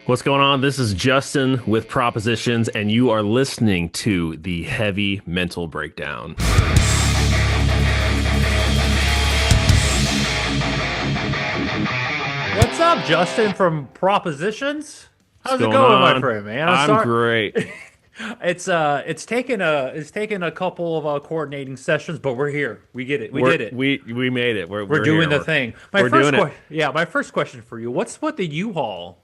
What's going on? This is Justin with Propositions, and you are listening to the Heavy Mental Breakdown. What's up, Justin from Propositions? What's How's it going going, my on? friend, man? I'm I'm sorry. great. It's taken a couple of coordinating sessions, but we're here. We get it. We We're did it. we made it. We're We're we're doing here. the We're thing. we're doing it. My first question for you. What's with the U-Haul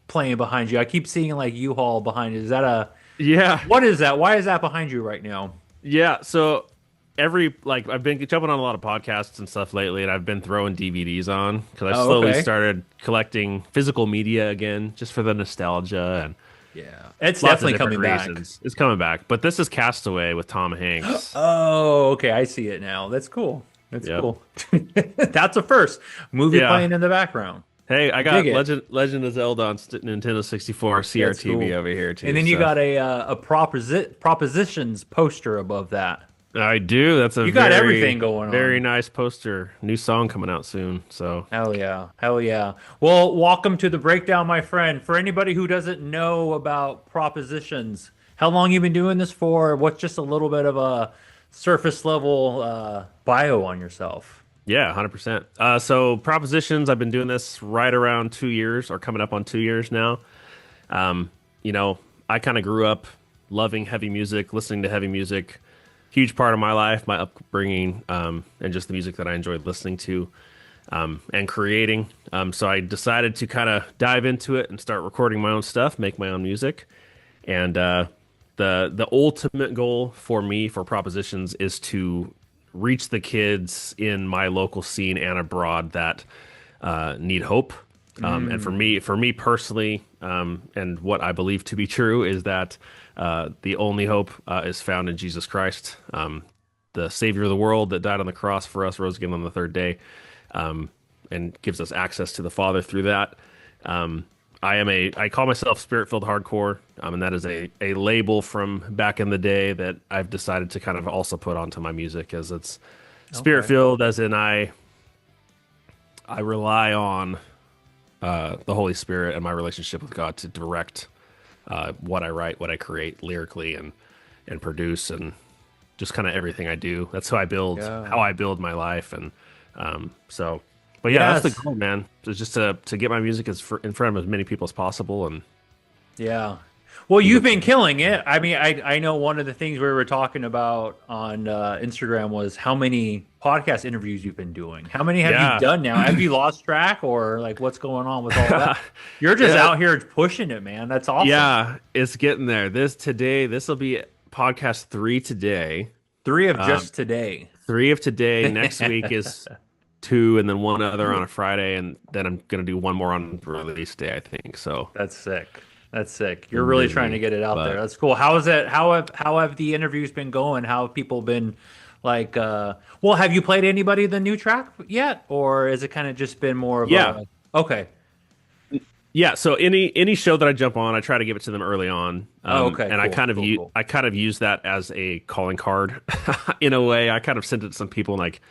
playing behind you? I keep seeing like U-Haul behind you. Is that a Yeah, what is that? Why is that behind you right now? yeah. So I've been jumping on a lot of podcasts and stuff lately, and I've been throwing DVDs on because I've Oh, slowly okay. started collecting physical media again, just for the nostalgia and Yeah, it's lots of definitely different coming back. reasons. It's coming back, but this is Castaway with Tom Hanks. Oh, okay. I see it now. That's cool. That's Yep. cool. That's a first movie Yeah. playing in the background. Hey, I Dig got it. Legend of Zelda on Nintendo 64 That's CRTV cool. over here And too. then you So got a propositions poster above that. I do. That's a You got everything going very on. nice poster. New song coming out soon. So Hell yeah. Hell yeah. Well, welcome to the breakdown, my friend. For anybody who doesn't know about propositions, how long you been doing this for? What's just a little bit of a surface level bio on yourself? yeah, 100%. So Propositions, I've been doing this right around 2 years or coming up on 2 years now. Um, I kind of grew up loving heavy music, listening to heavy music. Huge part of my life, my upbringing, and just the music that I enjoyed listening to and creating. So I decided to kind of dive into it and start recording my own stuff, make my own music. And the ultimate goal for me for Propositions is to reach the kids in my local scene and abroad that need hope. And for me personally, and what I believe to be true is that the only hope is found in Jesus Christ, the Savior of the world that died on the cross for us, rose again on the third day, and gives us access to the Father through that. I call myself Spirit-filled hardcore, and that is a label from back in the day that I've decided to kind of also put onto my music, as it's Okay. Spirit-filled, as in I rely on the Holy Spirit and my relationship with God to direct what I write, what I create lyrically, and produce, and just kind of everything I do. That's Yeah. how I build my life, and so. But yeah, that's the Yes. goal, man. It's just to get my music in front of as many people as possible, and Yeah. Well, keep you've it. been killing it. I mean, I know one of the things we were talking about on Instagram was how many podcast interviews you've been doing. How many have you Yeah, done now? Have you lost track or like what's going on with all that? You're just yeah, out here pushing it, man. That's awesome. yeah. It's getting there. This will be podcast three today. Three of Um, just today. Three of today. Next week is two, and then one other on a Friday, and then I'm gonna do one more on release day, I think. So That's sick. That's sick. You're been really trying to busy, get it out there. but That's cool. How is it? How have the interviews been going? How have people been like well, have you played anybody the new track yet? Or is it kind of just been more of yeah, a okay. yeah. So any show that I jump on, I try to give it to them early on, Oh, okay, and cool, cool, cool. I kind of use that as a calling card in a way. I kind of sent it to some people like,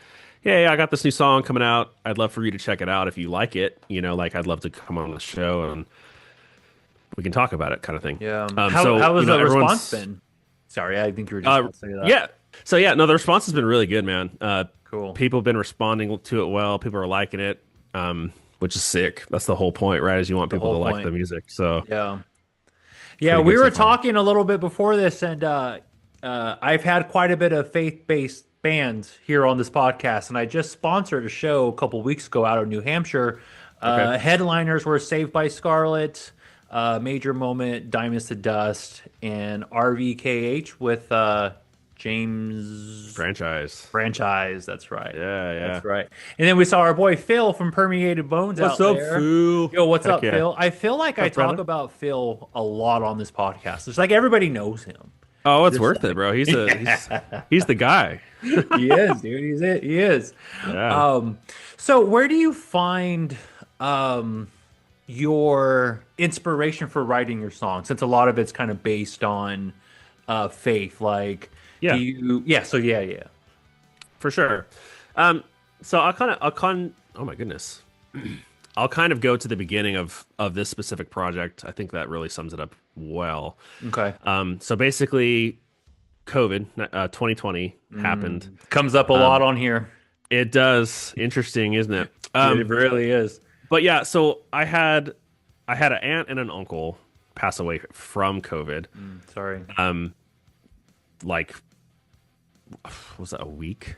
"Hey, I got this new song coming out. I'd love for you to check it out if you like it. Like I'd love to come on the show and we can talk about it," kind of thing. Yeah. How So how has the response everyone's been? Sorry, I think you were just about to say that. yeah. So yeah, no, the response has been really good, man. Cool. People have been responding to it well. People are liking it, which is sick. That's the whole point, right? Is you want The people to whole like the point. music. So Yeah. Yeah, pretty we good so were far. talking a little bit before this, and I've had quite a bit of faith-based bands here on this podcast, and I just sponsored a show a couple weeks ago out of New Hampshire. Okay. Headliners were Saved by Scarlet, Major Moment, Diamonds to Dust, and RVKH with James Franchise. Franchise. That's right. Yeah, yeah. That's right. And then we saw our boy Phil from Permeated Bones What's out up, there. fool? Yo, what's Heck up, yeah. Phil? I feel like I What's up, talk brother? about Phil a lot on this podcast. It's like everybody knows him. Oh, it's Just worth it, like bro. He's the guy. he is, dude. He's it. He is. Yeah. So where do you find your inspiration for writing your songs? Since a lot of it's kind of based on faith. Like, do Yeah, you? Yeah. So yeah, yeah. for sure. Um, so I'll kind of, oh my goodness. I'll kind of go to the beginning of this specific project. I think that really sums it up well. Okay. So basically, COVID 2020 happened. Comes up a lot on here. It does. Interesting, isn't it? It really is. But yeah, so I had an aunt and an uncle pass away from COVID. Sorry. Like, was that a week?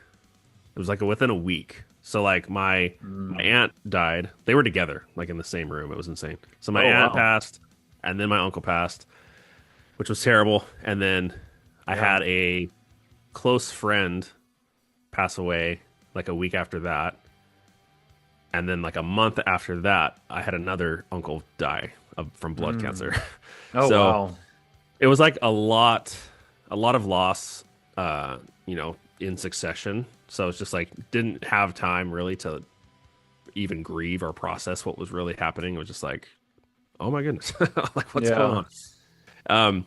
It was like within a week. So like my aunt died. They were together, like in the same room. It was insane. So my aunt wow. passed, and then my uncle passed, which was terrible. And then I had a close friend pass away like a week after that. And then like a month after that, I had another uncle die from blood cancer. Oh, So wow. it was like a lot of loss, in succession. So it's just like didn't have time really to even grieve or process what was really happening. It was just like, oh my goodness, like what's going on?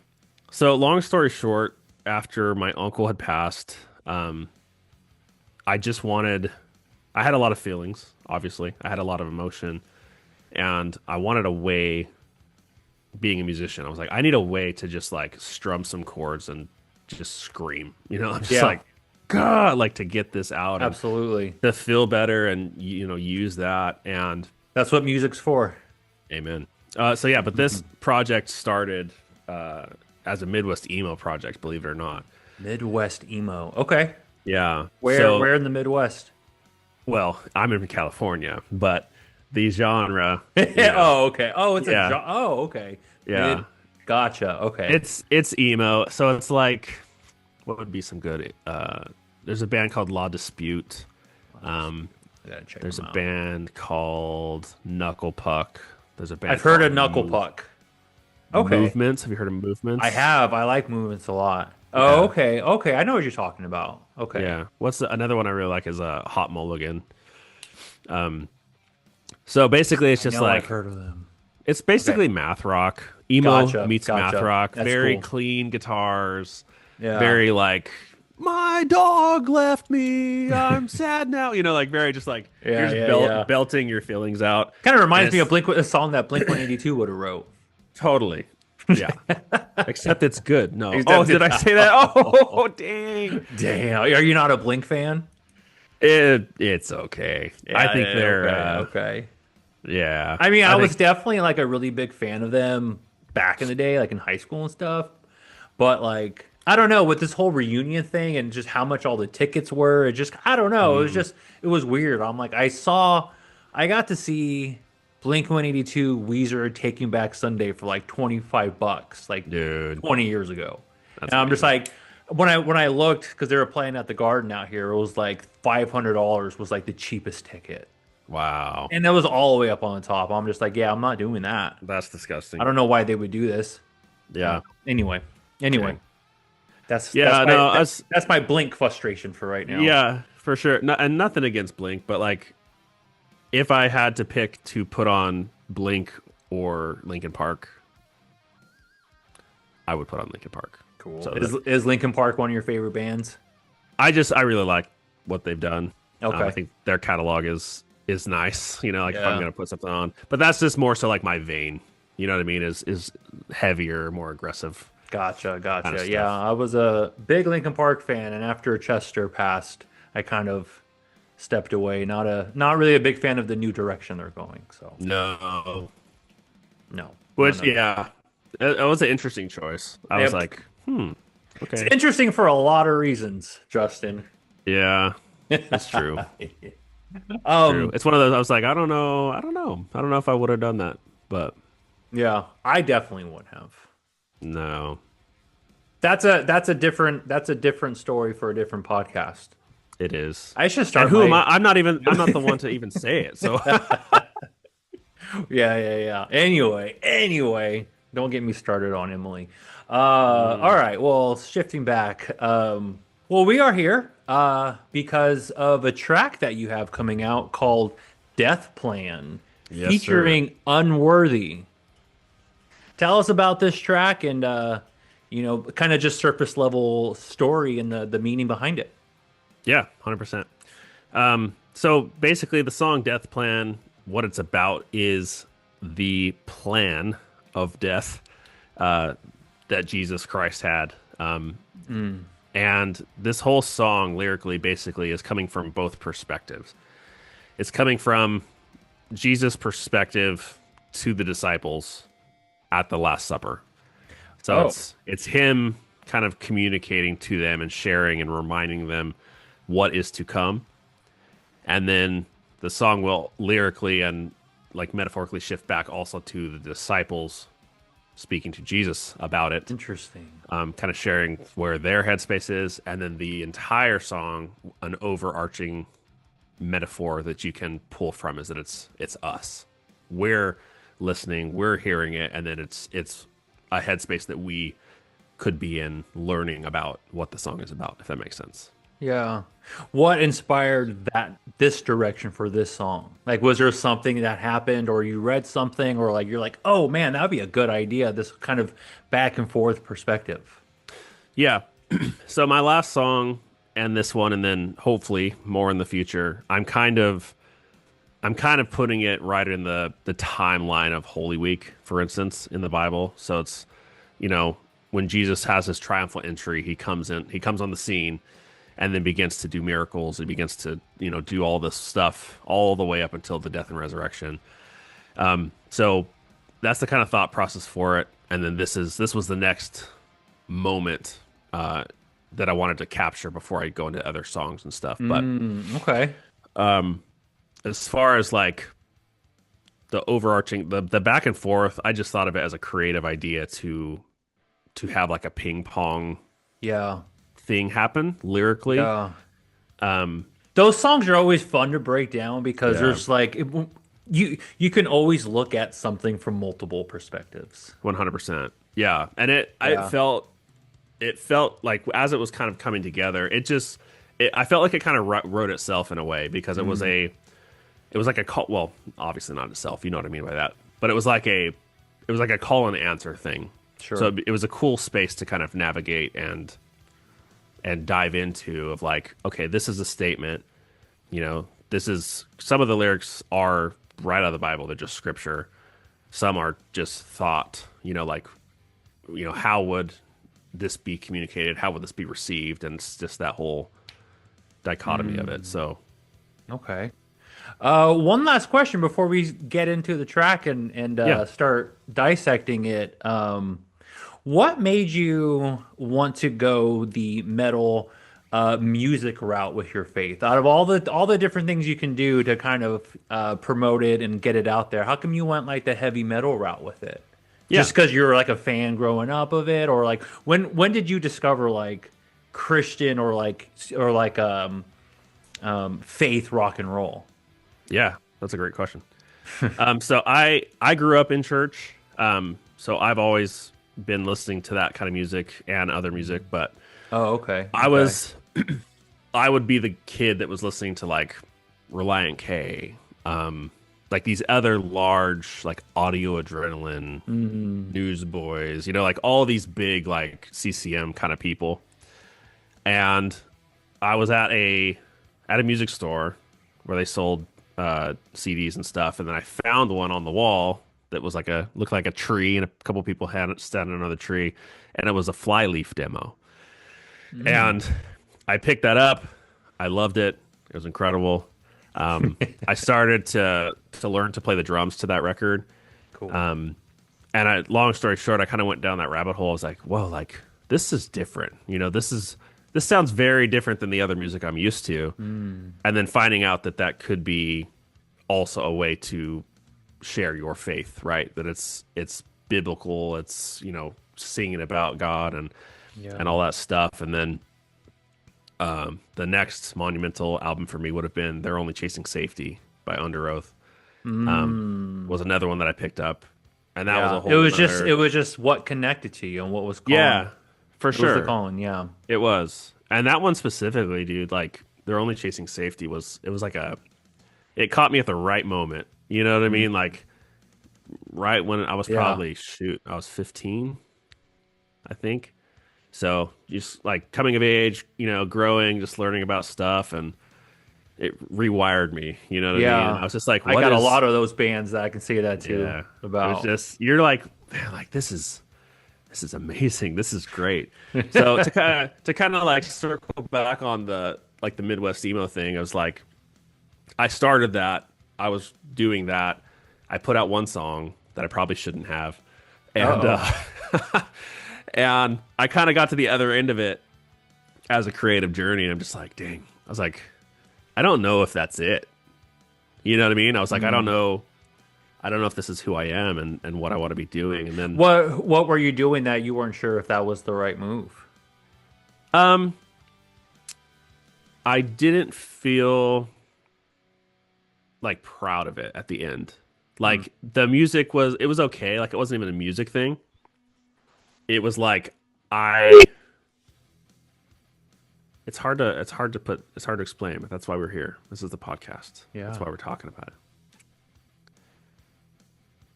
So long story short, after my uncle had passed, I just wanted. I had a lot of feelings. Obviously, I had a lot of emotion, and I wanted a way. Being a musician, I was like, I need a way to just like strum some chords and just scream. I'm just like, God, like to get this out, Absolutely. and to feel better, and use that. And That's what music's for. amen. So yeah, but this project started as a Midwest emo project, believe it or not. Midwest emo. Okay. Yeah. Where in the Midwest? Well, I'm in California, but the genre. Oh, okay. Oh, it's Yeah. oh, okay. Yeah. Gotcha. Okay. It's emo, so it's like, what would be some good? There's a band called La Dispute. I gotta check There's them a out. band called Knuckle Puck. There's a band. I've heard of called Knuckle Puck. Okay. Movements. Have you heard of Movements? I have. I like movements a lot. Oh, okay. Okay. I know what you're talking about. Okay. Yeah. Another one I really like is Hot Mulligan. So basically, it's just No, like I've heard of them. it's basically math rock. Emo Gotcha, meets gotcha. math rock. That's Very cool. clean guitars. Yeah. Very like, my dog left me. I'm sad now. Like very just like Yeah, you're just yeah. belting your feelings out. Kind of reminds me Yes. of a song that Blink 182 would have wrote. Totally. Yeah. Except it's good. No. Except Did I it's- say that? Oh, dang. Damn. Are you not a Blink fan? It's okay. I think Yeah, they're okay. yeah. I mean, I was think- definitely like a really big fan of them back in the day, like in high school and stuff. But like, I don't know, with this whole reunion thing and just how much all the tickets were, I don't know. It was weird. I'm like, I got to see Blink 182 Weezer Taking Back Sunday for like $25, like Dude. 20 years ago. That's And I'm just like, when I looked, because they were playing at the Garden out here, it was like $500 was like the cheapest ticket. Wow. And that was all the way up on the top. I'm just like, yeah, I'm not doing that. That's disgusting. I don't know why they would do this. Yeah. Anyway, Okay. that's Yeah, that's no, my, us- that's my Blink frustration for right now. Yeah, for sure. No, and nothing against Blink, but like if I had to pick to put on Blink or Linkin Park, I would put on Linkin Park. Cool. So Is Linkin Park one of your favorite bands? I really like what they've done. Okay. I think their catalog is nice. Like if Yeah. I'm gonna put something on, but that's just more so like my vein. You know what I mean? Is heavier, more aggressive. Gotcha. Kind of Yeah, stuff. I was a big Linkin Park fan, and after Chester passed, I kind of stepped away. Not really a big fan of the new direction they're going. So No. no. Which No, no. yeah, it was an interesting choice. I was Yep. like, It's okay, interesting for a lot of reasons, Justin. yeah, that's true. Um, True. It's one of those. I was like, I don't know if I would have done that, but Yeah, I definitely would have. no, That's a different story for a different podcast. it is. I should start. And who am my- I? I'm not the one to even say it. So Yeah. Anyway, don't get me started on Emily. All right. Well, shifting back. Well, we are here because of a track that you have coming out called "Death Plan," Yes, featuring Unworthy. Tell us about this track and kind of just surface level story and the meaning behind it. yeah, 100%. So basically, the song "Death Plan" what it's about is the plan of death uh, that Jesus Christ had. Mm. And this whole song lyrically basically is coming from both perspectives. It's coming from Jesus' perspective to the disciples at the Last Supper. So Oh, it's him kind of communicating to them and sharing and reminding them what is to come. And then the song will lyrically and like metaphorically shift back also to the disciples speaking to Jesus about it, interesting. kind of sharing where their headspace is, and then the entire song, an overarching metaphor that you can pull from is that it's us. We're listening, we're hearing it, and then it's a headspace that we could be in learning about what the song is about, if that makes sense. Yeah. What inspired this direction for this song? Like, was there something that happened, or you read something, or like you're like, oh man, that'd be a good idea, this kind of back and forth perspective. Yeah. So my last song and this one, and then hopefully more in the future, I'm kind of putting it right in the timeline of Holy Week, for instance, in the Bible. So it's, you know, when Jesus has his triumphal entry, he comes on the scene and then begins to do miracles. He begins to, do all this stuff all the way up until the death and resurrection. So that's the kind of thought process for it. And then this was the next moment that I wanted to capture before I go into other songs and stuff. But Okay. as far as like the overarching the back and forth, I just thought of it as a creative idea to have like a ping pong Yeah. thing happen lyrically. Yeah. Um, Those songs are always fun to break down because yeah, there's like you can always look at something from multiple perspectives. 100%. Yeah, and it I Yeah. it felt like as it was kind of coming together, I felt like it kind of wrote itself in a way because it was like a call. Well, obviously not itself. You know what I mean by that. But it was like a call and answer thing. So Sure. it was a cool space to kind of navigate and dive into of like, okay, this is a statement. This is some of the lyrics are right out of the Bible. They're just scripture. Some are just thought. Like, how would this be communicated? How would this be received? And it's just that whole dichotomy of it. So Okay. One last question before we get into the track and yeah, start dissecting it. What made you want to go the metal music route with your faith? Out of all the different things you can do to kind of promote it and get it out there, how come you went like the heavy metal route with it? yeah. Just because you're like a fan growing up of it, or like when did you discover like Christian or faith rock and roll? Yeah, that's a great question. So I grew up in church. So I've always been listening to that kind of music and other music, but Oh, okay. I Okay. was I would be the kid that was listening to like Reliant K, like these other large like Audio Adrenaline, Newsboys, like all these big like CCM kind of people. And I was at a music store where they sold CDs and stuff, and then I found one on the wall that was looked like a tree, and a couple people had it standing under the tree, and it was a Flyleaf demo. Mm. And I picked that up. I loved it. It was incredible. I started to learn to play the drums to that record. Cool. Long story short, I kind of went down that rabbit hole. I was like, whoa, like this is different. This sounds very different than the other music I'm used to. Mm. And then finding out that that could be also a way to share your faith, right? That it's biblical. It's singing about God Yeah. and all that stuff. And then the next monumental album for me would have been "They're Only Chasing Safety" by Under Oath. Mm. Was another one that I picked up, and that was Yeah. a whole It nother. was just what connected to you and what was calling. Yeah, for It was the sure. calling. Yeah. It was. And that one specifically, dude, like they're only chasing safety was like it caught me at the right moment. You know what I mean? Like right when I was Yeah. probably I was 15, I think. So just like coming of age, growing, just learning about stuff it rewired me. You know what I mean? Yeah. I was just like, I what got a is? lot of those bands that I can say that too Yeah, it was about. just you're like, man, like this is amazing. This is great. So to kind of like circle back on the like the Midwest emo thing, I was like, I started that. I was doing that. I put out one song that I probably shouldn't have, and Uh-oh. and I kind of got to the other end of it as a creative journey, and I'm just like, dang. I was like, I don't know if that's it. You know what I mean? I was like, I don't Mm. know. I don't know if this is who I am and what I want to be doing. And then, What were you doing that you weren't sure if that was the right move? um, I didn't feel like proud of it at the end. Mm. Like the music was, it was okay. Like it wasn't even a music thing. It was like I. It's hard to put, it's hard to explain, but that's why we're here. This is the podcast. That's Yeah. why we're talking about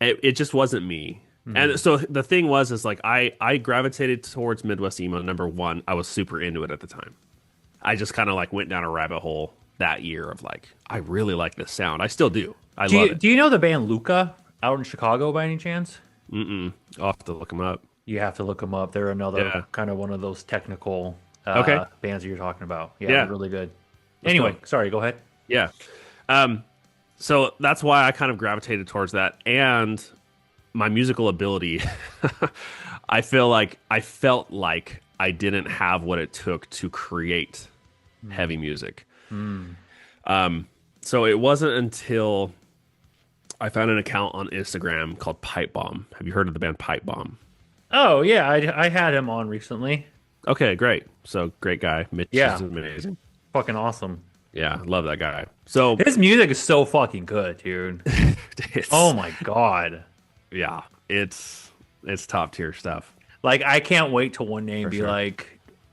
it. It just wasn't me. And Mm. so the thing was, is like I gravitated towards Midwest emo. Number one, I was super into it at the time. I just kind of like went down a rabbit hole that year of like, I really like this sound. I still do. I love it. Do you know the band Luca out in Chicago by any chance? Mm-mm. I'll have to look them up. You have to look them up. They're another Yeah. kind of one of those technical Okay. bands that you're talking about. Yeah, Yeah. they're really good. Let's Anyway, go. sorry, go ahead. Yeah. Um, so that's why I kind of gravitated towards that. And my musical ability, I felt like I didn't have what it took to create heavy music. Mm. So it wasn't until I found an account on Instagram called Pipe Bomb. Have you heard of the band Pipe Bomb? Oh yeah, I had him on recently. Okay, great. So great guy. Mitch Yeah. is amazing. Fucking awesome. Yeah, love that guy. So His music is so fucking good, dude. it's, Oh my god. yeah, it's top tier stuff. Like I can't wait till one day and For sure.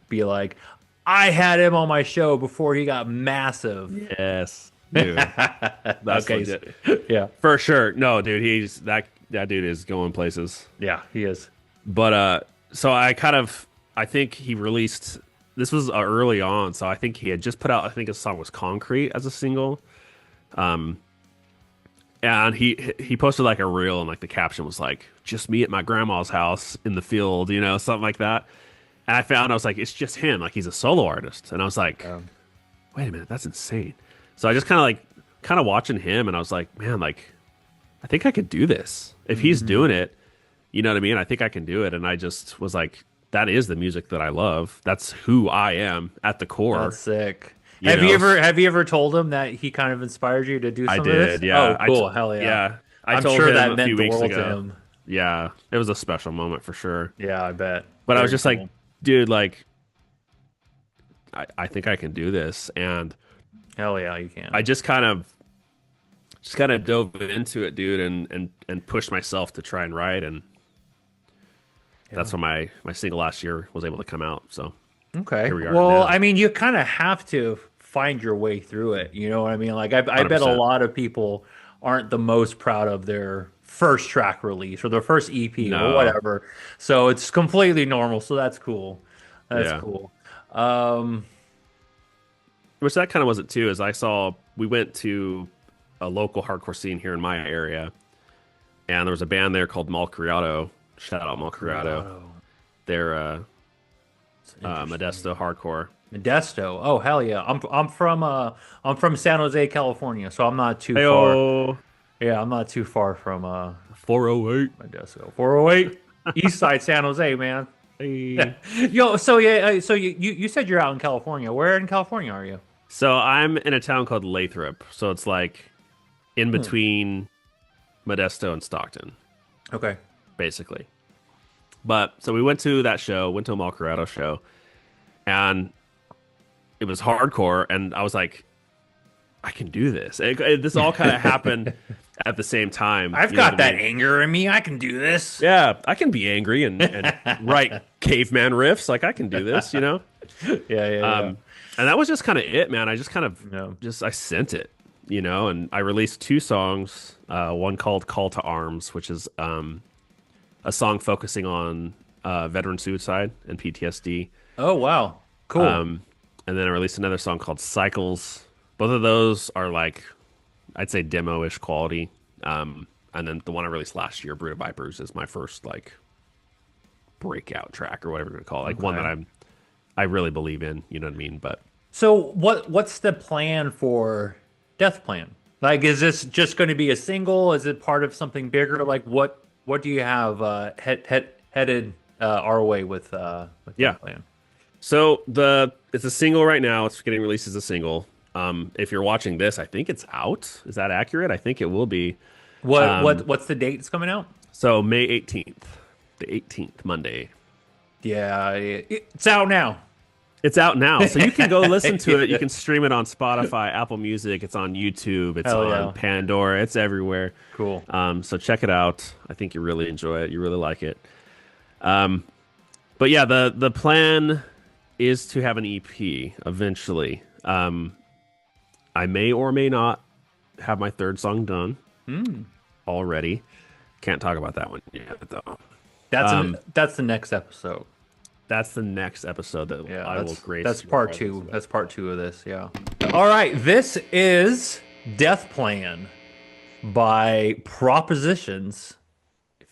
be like, I had him on my show before he got massive. Yes, dude. That's Okay, legit. yeah. For sure. No, dude, he's that dude is going places. Yeah, he is. But so I think he released this was early on, so I think he had just put out I think his song was Concrete as a single. And he posted like a reel and like the caption was like just me at my grandma's house in the field, you know, something like that. And I was like it's just him, like he's a solo artist. And I was like, wait a minute, that's insane. So I just kind of watching him and I was like, man, like I think I could do this. If he's doing it, you know what I mean? I think I can do it. And I just was like, that is the music that I love. That's who I am at the core. That's sick. You Have know? you ever told him that he kind of inspired you to do some I of did, this? yeah. Oh, cool. Hell yeah. Yeah. I I'm told sure him that a meant few the weeks world ago. to him. Yeah. It was a special moment for sure. Yeah, I bet. But I was Very just like, cool. dude, like, I think I can do this. And Hell yeah, you can. I just kind of dove into it, dude, and pushed myself to try and write. And that's when my single last year was able to come out. So Okay. here we are Well, now. I mean, you kind of have to find your way through it. You know what I mean? Like, I bet a 100%. lot of people aren't the most proud of their first track release or their first EP or No. whatever. So it's completely normal. So that's cool. That's Yeah. cool. Which that kind of was it too, is we went to a local hardcore scene here in my area, and there was a band there called Malcriado. Shout out Malcriado. Oh, They're it's interesting. Modesto hardcore. Modesto. Oh hell yeah. I'm from San Jose, California, so I'm not too far. Heyo, Yeah, I'm not too far from 408. Modesto. 408 East Side San Jose, man. Hey. Yo, so yeah, so you said you're out in California. Where in California are you? So I'm in a town called Lathrop. So it's like in between Modesto and Stockton, Okay. basically. But so we went to that show, went to a Malcriado show, and it was hardcore. And I was like, I can do this. This all kind of happened at the same time. I've you know got what I that mean? anger in me. I can do this. Yeah, I can be angry and write caveman riffs. Like I can do this, you know? Yeah. And that was just kind of it, man. I just kind of Yeah. I sent it, you know, and I released two songs. One called "Call to Arms," which is a song focusing on veteran suicide and PTSD. Oh wow. Cool. And then I released another song called "Cycles," Both of those are like I'd say demo-ish quality. And then the one I released last year, Brood of Vipers, is my first like breakout track or whatever you call it. Like one that Okay. I really believe in. You know what I mean? But So what's the plan for Death Plan? Like, is this just going to be a single? Is it part of something bigger? Like, what do you have headed our way with yeah. Death Plan? So it's a single right now. It's getting released as a single. If you're watching this, I think it's out. Is that accurate? I think it will be. What's the date it's coming out? So May 18th, the 18th, Monday. Yeah, it's out now. It's out now, so you can go listen to it. You Yeah. can stream it on Spotify, Apple Music. It's on YouTube. It's Hell on yeah. Pandora. It's everywhere. Cool. So check it out. I think you really enjoy it. You really like it. But yeah, the plan is to have an EP eventually. I may or may not have my third song done already. Can't talk about that one yet, though. That's the next episode. That's the next episode that Yeah, I will grace. that's your part presence two. with. That's part two of this. Yeah. All right. This is Death Plan by Propositions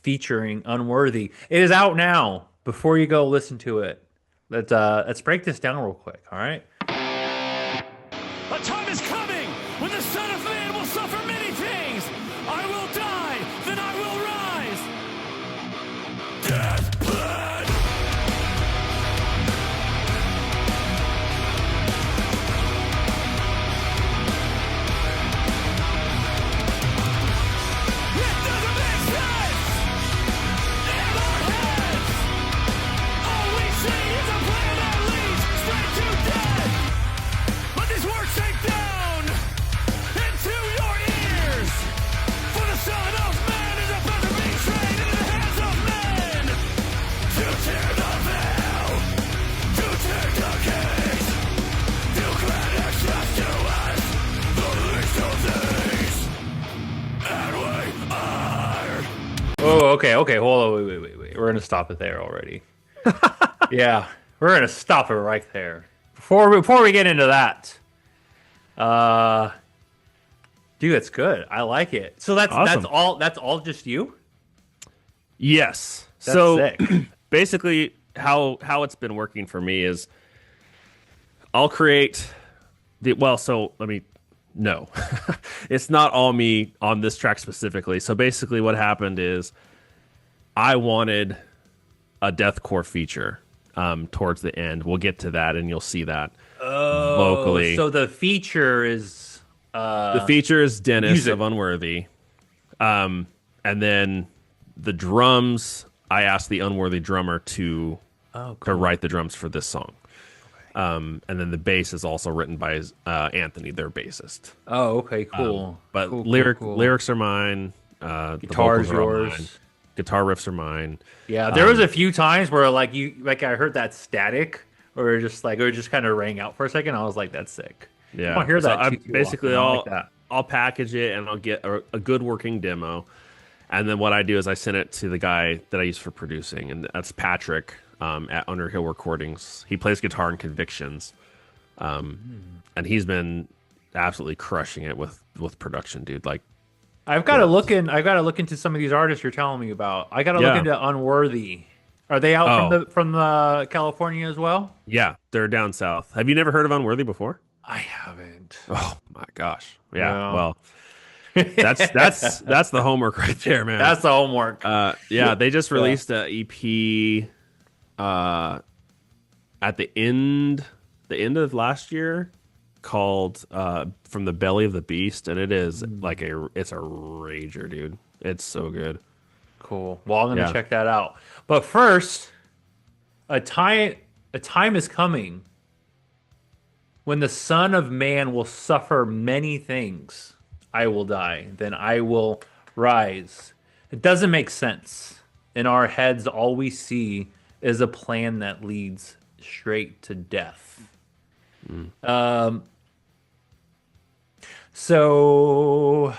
featuring Unworthy. It is out now. Before you go listen to it, let's break this down real quick. All right. A time is coming when the Son of Man will suffer many things. I will die, then I will rise. Death blood. It doesn't make sense in our heads. All we see is a plan that leads straight to death. Let these words sink down into your ears. For the Son of Man is about to be betrayed into the hands of men. To tear the veil, to take the case, to grant access to us, the least of these. And we are. Oh, okay. Hold on. Wait. We're gonna stop it there already. Yeah, we're gonna stop it right there. Before we get into that, dude, it's good. I like it. So that's Awesome. that's all just you. Yes. That's So sick. basically, how it's been working for me is I'll create the well. So let me no, it's not all me on this track specifically. So basically, what happened is I wanted a deathcore feature towards the end. We'll get to that, and you'll see that vocally. So the feature is The feature is Dennis music. of Unworthy. And then the drums, I asked the Unworthy drummer to write the drums for this song. And then the bass is also written by Anthony, their bassist. Oh, okay, cool. But Cool. lyrics are mine. The Guitar's vocals are all yours. mine. Guitar riffs are mine. Yeah, there was a few times where like I heard that static or it just kind of rang out for a second. I was like, that's sick. Yeah, I don't hear so that I too basically often. I I'll like that. I'll package it and I'll get a good working demo, and then what I do is I send it to the guy that I use for producing, and that's Patrick at Underhill Recordings. He plays guitar in Convictions, and he's been absolutely crushing it with production, dude. Like, I've got to look into some of these artists you're telling me about. I got to look Yeah. into Unworthy. Are they out Oh. from the California as well? yeah, they're down south. Have you never heard of Unworthy before? I haven't. Oh my gosh, yeah. No. Well, that's the homework right there, man. That's the homework. Yeah, they just released a EP at the end of last year called From the Belly of the Beast, and it is like it's a rager, dude. It's so good. Cool. Well, I'm gonna Yeah. check that out. But first, a time is coming when the Son of Man will suffer many things. I will die, then I will rise. It doesn't make sense. In our heads, all we see is a plan that leads straight to death. So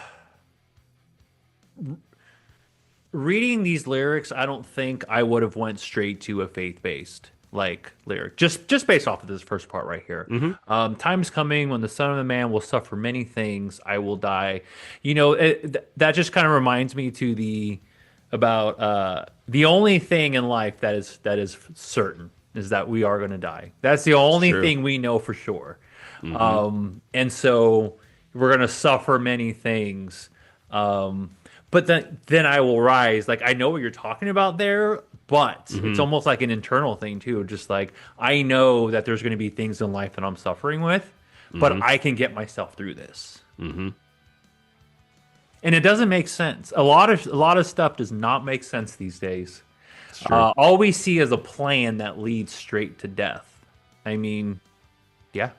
reading these lyrics, I don't think I would have went straight to a faith-based like lyric, just based off of this first part right here. Time is coming when the Son of the Man will suffer many things. I will die. That just kind of reminds me to the only thing in life that is certain is that we are going to die. That's the only True. thing we know for sure. And so we're going to suffer many things. But then I will rise. Like, I know what you're talking about there, but it's almost like an internal thing too. Just like, I know that there's going to be things in life that I'm suffering with, but I can get myself through this. And it doesn't make sense. A lot of stuff does not make sense these days. All we see is a plan that leads straight to death. I mean, yeah.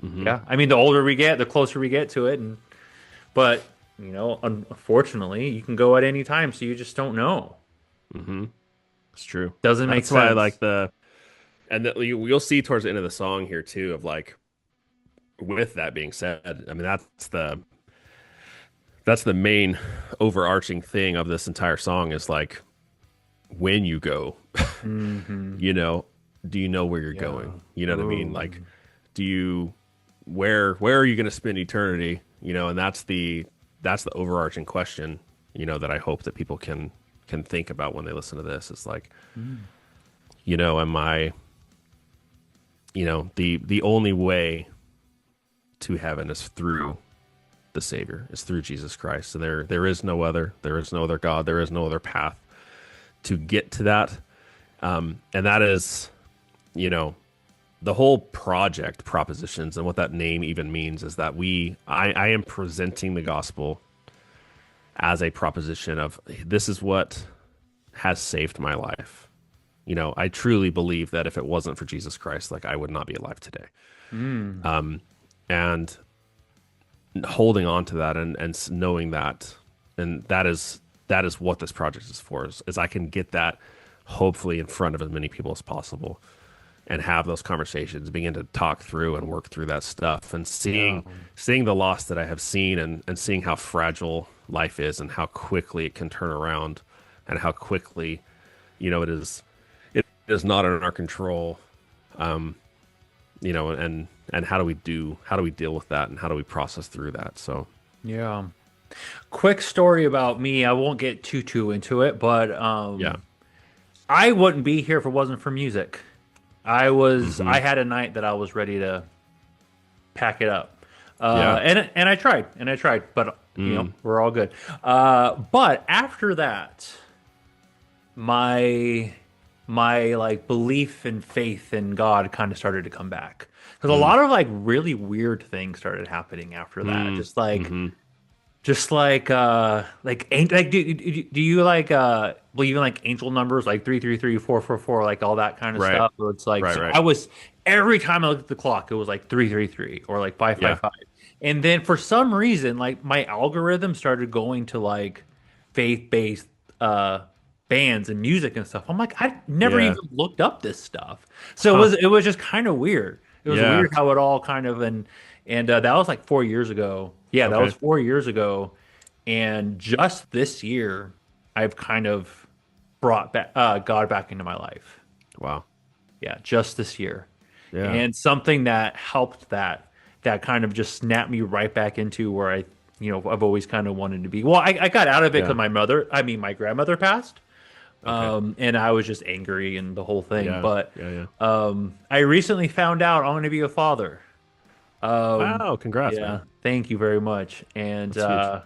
Yeah. I mean, the older we get, the closer we get to it. But, unfortunately, you can go at any time, so you just don't know. It's true. Doesn't make That's why I sense. like you'll see towards the end of the song here too, of like, with that being said, I mean, that's the main overarching thing of this entire song is like, when you go, do you know where you're going? You know what I mean? Like, where are you going to spend eternity? And that's the overarching question, that I hope that people can think about when they listen to this. It's like, am I, the only way to heaven is through the Savior, is through Jesus Christ. And there is no other God. There is no other path to get to that. And that is, the whole project, Propositions, and what that name even means is that I am presenting the gospel as a proposition of, this is what has saved my life. I truly believe that if it wasn't for Jesus Christ, like, I would not be alive today. And holding on to that and knowing that, and that is what this project is for, is I can get that hopefully in front of as many people as possible and have those conversations, begin to talk through and work through that stuff, and seeing the loss that I have seen, and seeing how fragile life is and how quickly it can turn around, and how quickly, it is not in our control. And how do we deal with that, and how do we process through that? So, Yeah. Quick story about me. I won't get too into it, but I wouldn't be here if it wasn't for music. I had a night that I was ready to pack it up. And I tried, but we're all good. But after that, my like belief and faith in God kind of started to come back, because a lot of like really weird things started happening after that. Do you like believe in like angel numbers, like 333, 444, like all that kind of stuff? Where it's like, Right. I was, every time I looked at the clock, it was like 333 or like 555. And then for some reason, like, my algorithm started going to like faith-based bands and music and stuff. I'm like, I never even looked up this stuff. So it was just kind of weird. It was weird how it all kind of, and that was like 4 years ago. Yeah, that was 4 years ago. And just this year, I've kind of brought back God back into my life. wow. Yeah, just this year. Yeah. And something that helped that kind of just snapped me right back into where I've always kind of wanted to be. Well, I got out of it because my grandmother passed. And I was just angry and the whole thing. But I recently found out I'm going to be a father. Wow, congrats, man. Thank you very much. And I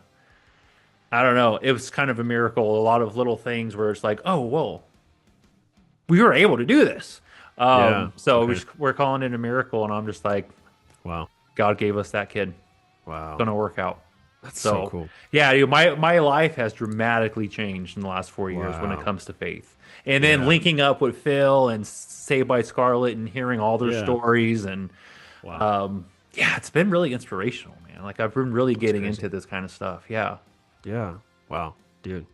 don't know, it was kind of a miracle. A lot of little things where it's like, oh, well, we were able to do this. We're calling it a miracle, and I'm just like, wow, God gave us that kid. Wow, It's gonna work out. that's so cool. Yeah, dude, my life has dramatically changed in the last 4 years when it comes to faith. And then linking up with Phil and Saved by Scarlet and hearing all their stories, and it's been really inspirational, man. Like, I've been really getting into this kind of stuff. Yeah. Wow, dude.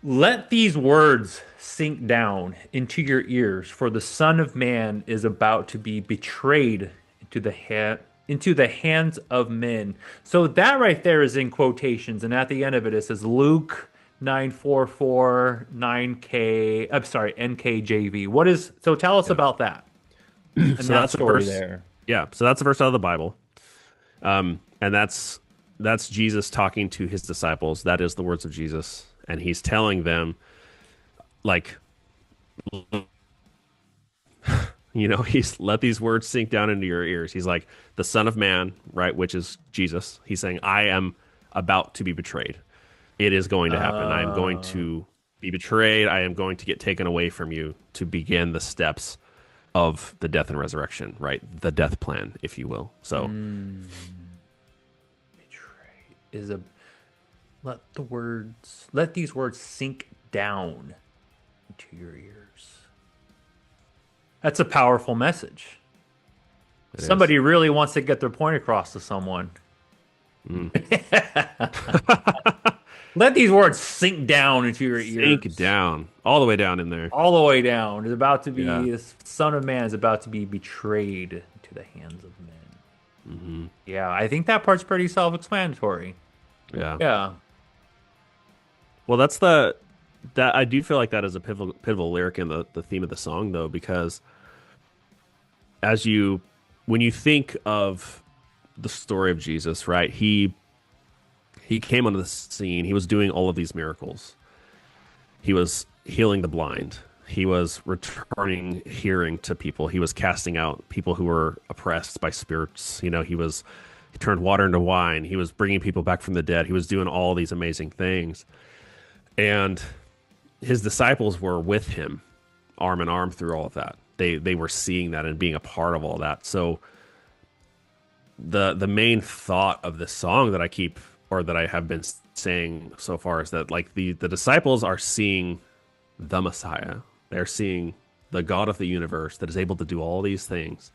Let these words sink down into your ears, for the Son of Man is about to be betrayed into the hands of men. So that right there is in quotations, and at the end of it says Luke 944-9K. I'm sorry, NKJV. What is so? Tell us about that. And So that that's the story verse. there. Yeah, so that's a verse out of the Bible, and that's Jesus talking to his disciples. That is the words of Jesus, and he's telling them, like, he's let these words sink down into your ears. He's like, the Son of Man, right, which is Jesus. He's saying, I am about to be betrayed. It is going to happen. I am going to be betrayed. I am going to get taken away from you to begin the steps of the death and resurrection, right? The death plan, if you will. So, Betrayed is a let these words sink down into your ears. That's a powerful message. Somebody really wants to get their point across to someone. Let these words sink down into your ears. sink down, all the way down in there. All the way down. Is about to be Yeah. the Son of Man is about to be betrayed to the hands of men. Yeah, I think that part's pretty self-explanatory. Yeah. Yeah. Well, that I do feel like that is a pivotal lyric in the theme of the song, though, because when you think of the story of Jesus, right? He came onto the scene. He was doing all of these miracles. He was healing the blind. He was returning hearing to people. He was casting out people who were oppressed by spirits. He turned water into wine. He was bringing people back from the dead. He was doing all these amazing things. And his disciples were with him, arm in arm through all of that. They were seeing that and being a part of all that. So the main thought of this song that I have been saying so far is that, like, the disciples are seeing the Messiah. They're seeing the God of the universe that is able to do all these things.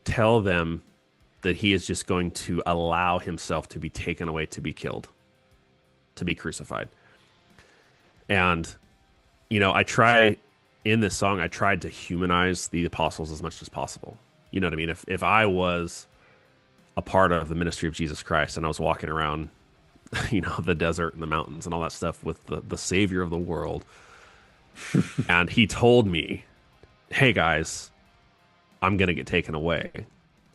Tell them that he is just going to allow himself to be taken away, to be killed, to be crucified. And, in this song, I tried to humanize the apostles as much as possible. You know what I mean? If I was a part of the ministry of Jesus Christ and I was walking around, the desert and the mountains and all that stuff with the Savior of the world, and he told me, hey guys, I'm going to get taken away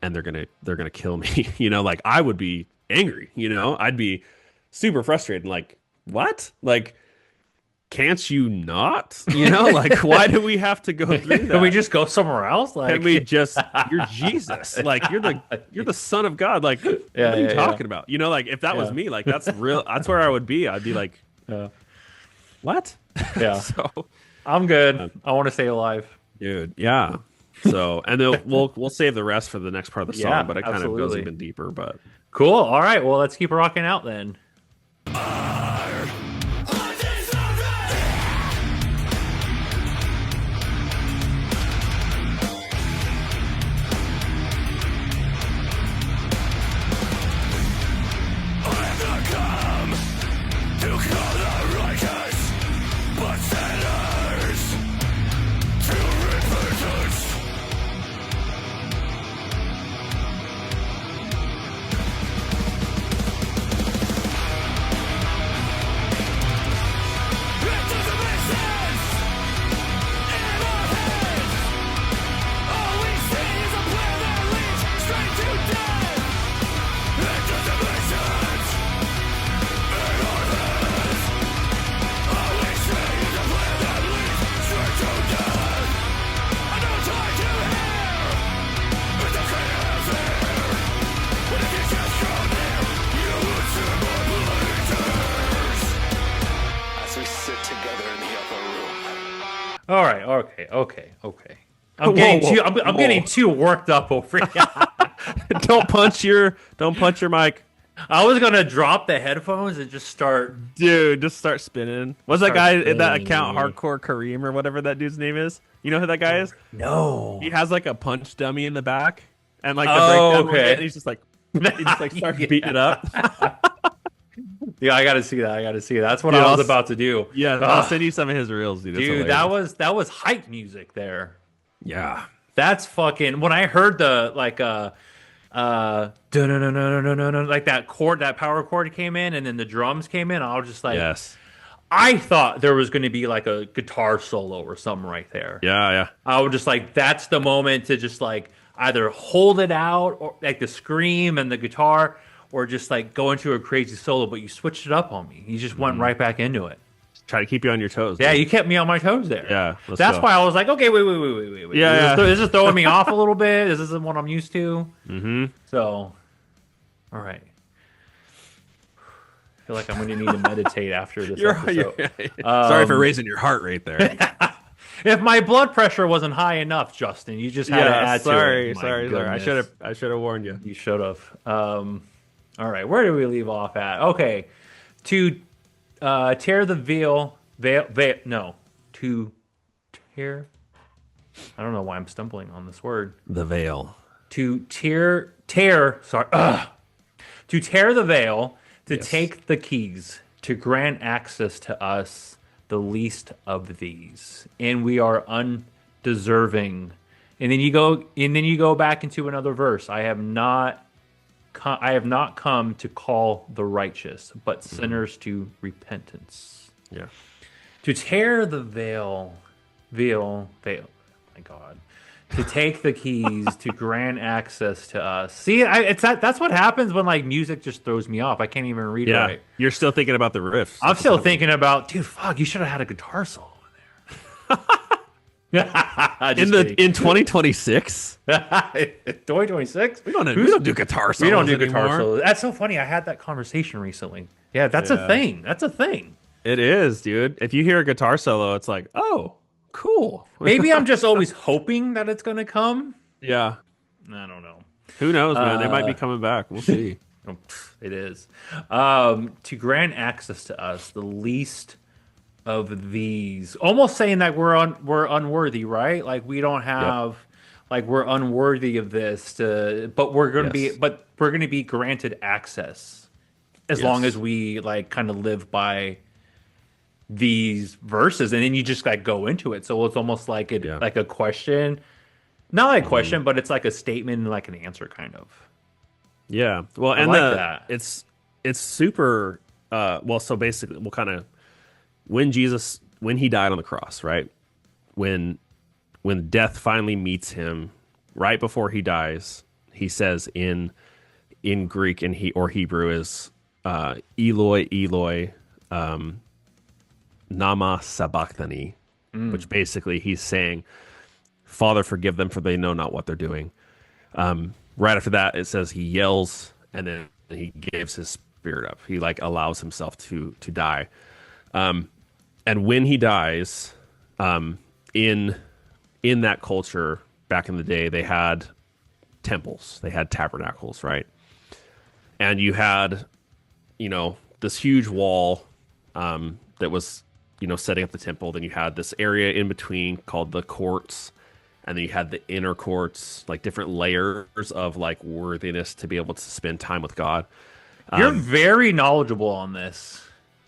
and they're going to kill me. Like, I would be angry, I'd be super frustrated. Like, what? Like, can't you not? Like, why do we have to go through that? Can we just go somewhere else? Like, Can we just? You're Jesus. Like, you're the Son of God. Like, what are you talking about? Like, if that was me, like, that's real. That's where I would be. I'd be like, what? Yeah. So I'm good. I want to stay alive. dude, yeah. So, and then we'll save the rest for the next part of the song, Yeah, but it kind of goes absolutely. even deeper. But Cool. All right. Well, let's keep rocking out then. All right. Okay. I'm getting too worked up over here. don't punch your mic, I was gonna drop the headphones and just start. dude. Just start spinning. What's that guy in that spinning. account, Hardcore Kareem or whatever that dude's name is? You know who that guy is? No. He has like a punch dummy in the back, and like the Oh, breakdown. okay. And he's just like, starts beating it up. Yeah, I gotta see that. That's what Dude, I was I'll- about to do. Yeah, I'll send you some of his reels, dude. It's Dude, hilarious. that was hype music there. Yeah. That's fucking. When I heard the like like that chord, that power chord came in, and then the drums came in, I was just like, Yes. I thought there was going to be like a guitar solo or something right there. Yeah, yeah. I was just like, that's the moment to just like either hold it out or like the scream and the guitar, or just like go into a crazy solo. But you switched it up on me. You just went right back into it. Try to keep you on your toes. Yeah, dude. you kept me on my toes there. Yeah, That's why I was like, okay, wait. Yeah, This is throwing me off a little bit. This isn't what I'm used to. Mm-hmm. So, all right. I feel like I'm going to need to meditate after this episode. Sorry for raising your heart rate there. If my blood pressure wasn't high enough, Justin, you just had to add to it. Sorry. I should have warned you. You should have. All right, where do we leave off at? Okay, to tear the veil. To tear. I don't know why I'm stumbling on this word. The veil. To tear. Sorry. To tear the veil. To take the keys. To grant access to us, the least of these, and we are undeserving. And then you go back into another verse. I have not come to call the righteous, but sinners to repentance. Yeah. To tear the veil. My God. To take the keys, to grant access to us. See, that's what happens when like music just throws me off. I can't even read it right. You're still thinking about the riffs. I'm still thinking about, dude, fuck, you should have had a guitar solo in there. In 2026? 2026? We don't do guitar solos. We don't do guitar anymore. solos. That's so funny. I had that conversation recently. Yeah, that's a thing. That's a thing. It is, dude. If you hear a guitar solo, it's like, oh, cool. Maybe I'm just always hoping that it's going to come. Yeah. I don't know. Who knows, man? They might be coming back. We'll see. It is. To grant access to us, the least of these. Almost saying that we're unworthy, right? Like we don't have, like we're unworthy of this. But we're going to be granted access as long as we like kind of live by these verses, and then you just like go into it. So it's almost like like a question, not like a question, but it's like a statement and like an answer, kind of. Yeah. Well, and that. It's super. So basically, we'll kind of when he died on the cross, right? When death finally meets him, right before he dies, he says in Greek and Hebrew is Eloi, Eloi. Nama sabachthani, which basically he's saying, Father, forgive them, for they know not what they're doing. Right after that, it says he yells, and then he gives his spirit up. He like allows himself to die. And when he dies, in that culture back in the day, they had temples, they had tabernacles, right? And you had, this huge wall that was setting up the temple. Then you had this area in between called the courts, and then you had the inner courts, like different layers of like worthiness to be able to spend time with God. You're very knowledgeable on this.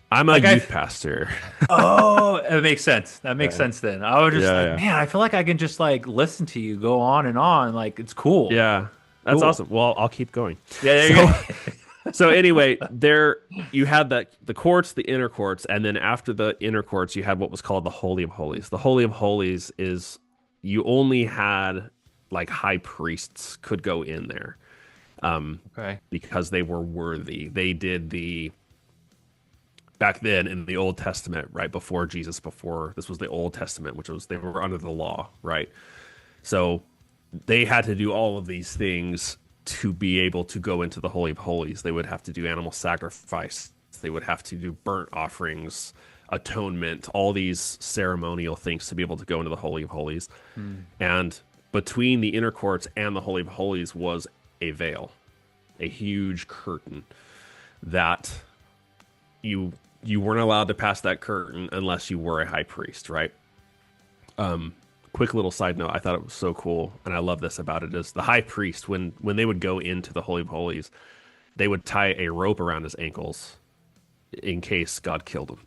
I'm a youth pastor. Oh, it makes sense. That makes sense then. I was just man, I feel like I can just like listen to you go on and on. Like it's cool. Yeah, that's awesome. Well, I'll keep going. Yeah, there you go. So anyway, there you had the courts, the inner courts, and then after the inner courts, you had what was called the Holy of Holies. The Holy of Holies is you only had like high priests could go in there, because they were worthy. They did back then in the Old Testament, right before Jesus. Before this was the Old Testament, which was they were under the law, right? So they had to do all of these things to be able to go into the Holy of Holies. They would have to do animal sacrifice. They would have to do burnt offerings, atonement, all these ceremonial things to be able to go into the Holy of Holies. And between the inner courts and the Holy of Holies was a veil, a huge curtain that you weren't allowed to pass that curtain unless you were a high priest, right? Quick little side note, I thought it was so cool, and I love this about it, is the high priest, when they would go into the Holy of Holies, they would tie a rope around his ankles in case God killed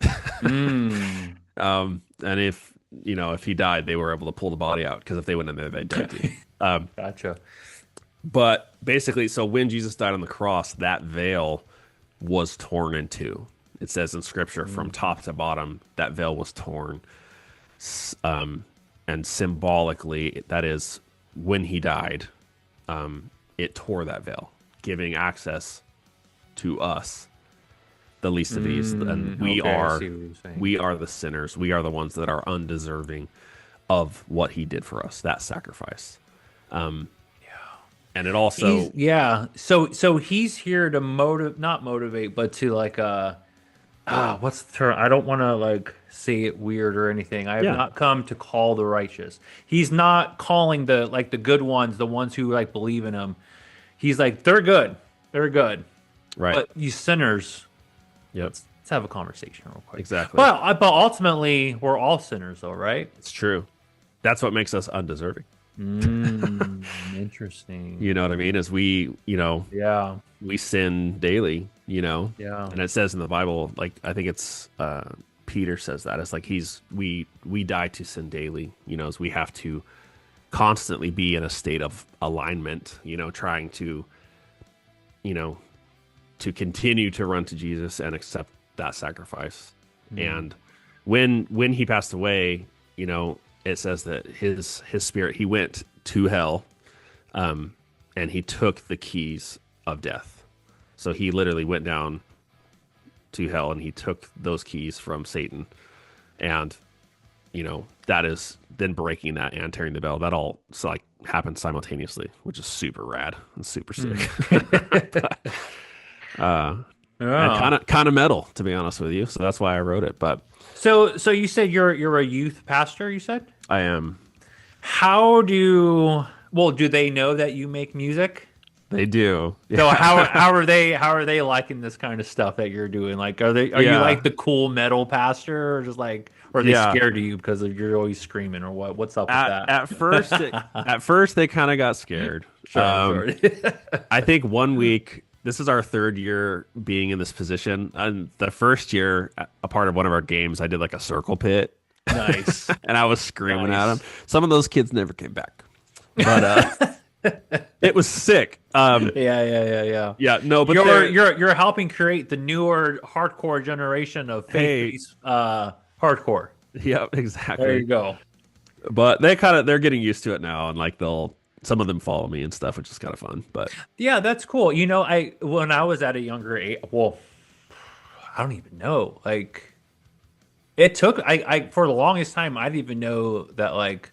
him. And if he died, they were able to pull the body out, because if they went in there, they'd die. Gotcha. But basically, so when Jesus died on the cross, that veil was torn in two. It says in Scripture, from top to bottom, that veil was torn. And symbolically, that is when he died, it tore that veil, giving access to us, the least of these. And we okay, I are see what you're saying. we are the sinners. We are the ones that are undeserving of what he did for us, that sacrifice. And it also So he's here to not motivate, but to like what's the term? I don't want to like say it weird or anything. I have not come to call the righteous. He's not calling the good ones, the ones who like believe in him. He's like, they're good. They're good. right. But you sinners, Yep. let's have a conversation real quick. Exactly. But ultimately we're all sinners though, right? It's true. That's what makes us undeserving. Interesting. You know what I mean? As we, Yeah. we sin daily, Yeah. and it says in the Bible, like, I think it's Peter says that it's like we die to sin daily, as we have to constantly be in a state of alignment, trying to to continue to run to Jesus and accept that sacrifice. And when he passed away, it says that his spirit, he went to hell, and he took the keys of death. So he literally went down to hell and he took those keys from Satan. And, that is then breaking that and tearing the veil. That all happened simultaneously, which is super rad and super sick. And kind of metal, to be honest with you. So that's why I wrote it. But So you said you're a youth pastor, you said? I am. Do they know that you make music? They do. So how are they liking this kind of stuff that you're doing? Like, are you like the cool metal pastor, or just like, or are they scared of you because you're always screaming, or what? What's up with that? At first they kind of got scared. Sure. I think 1 week. This is our third year being in this position. And the first year, a part of one of our games, I did like a circle pit. Nice. And I was screaming at them. Some of those kids never came back. But it was sick. Yeah. Yeah, no, but you're helping create the newer hardcore generation of faith-based hardcore. Yeah, exactly. There you go. But they're getting used to it now, and like some of them follow me and stuff, which is kind of fun. But yeah, that's cool. When I was at a younger age, I don't even know. Like, it took I for the longest time I didn't even know that like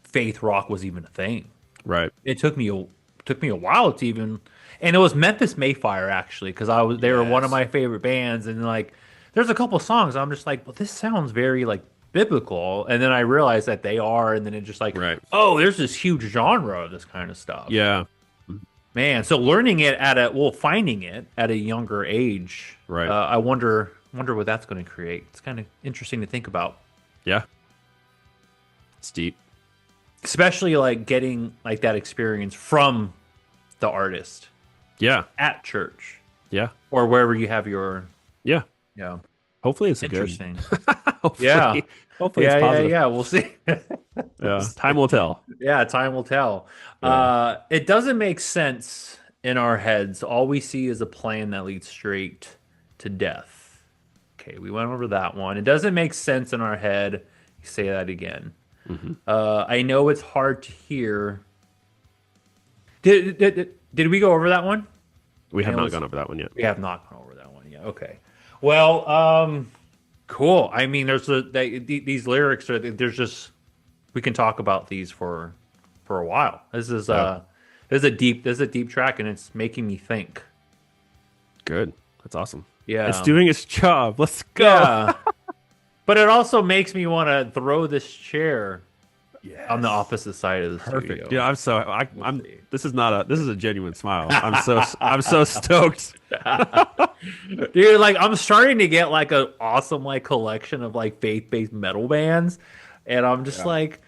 faith rock was even a thing. right. It took me a while to even, and it was Memphis Mayfire actually, because they were one of my favorite bands, and like there's a couple songs I'm just like, well, this sounds very like biblical, and then I realized that they are, and then it just like, Right. oh, there's this huge genre of this kind of stuff. Yeah. Man, so learning it finding it at a younger age, Right. I wonder what that's going to create. It's kind of interesting to think about, Yeah. It's deep. especially like getting like that experience from the artist Yeah. at church Yeah. or wherever you have your Yeah. yeah. Hopefully it's good. Interesting. Hopefully, Yeah. Hopefully it's positive. Yeah. We'll see. Yeah. Time will tell. Yeah, time will tell. Yeah. It doesn't make sense in our heads. All we see is a plan that leads straight to death. Okay, we went over that one. It doesn't make sense in our head. Say that again. Mm-hmm. I know it's hard to hear. Did we go over that one? We have not gone over that one yet. We have not gone over that one yet. Okay. Well, cool. I mean, these lyrics are there's just we can talk about these for a while. This is a deep track, and it's making me think. Good. That's awesome. Yeah, It's doing its job. Let's go. Yeah. But it also makes me want to throw this chair on the opposite side of the Perfect. studio. Yeah, I'm this is a genuine smile. I'm so stoked. Dude, like I'm starting to get like an awesome like collection of like faith-based metal bands, and I'm just like,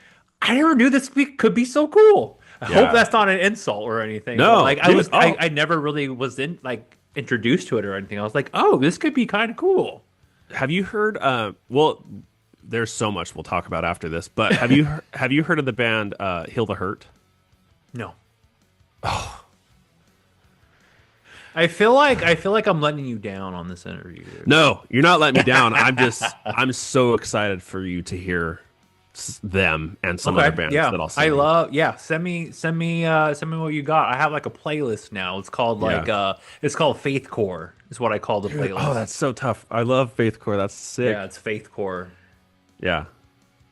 I never knew this could be so cool. I hope that's not an insult or anything. No, but, like dude, I never really was introduced to it or anything. I was like, oh, this could be kind of cool. Have you heard well, there's so much we'll talk about after this, but have you heard of the band Heal the Hurt? No. I feel like I'm letting you down on this interview, dude. No, you're not letting me down. I'm so excited for you to hear them and some other bands yeah. that I'll send you. Send me what you got. I have like a playlist now. It's called it's called Faithcore is what I call the playlist. Oh, that's so tough. I love Faithcore. That's sick. Yeah, it's Faithcore. Yeah.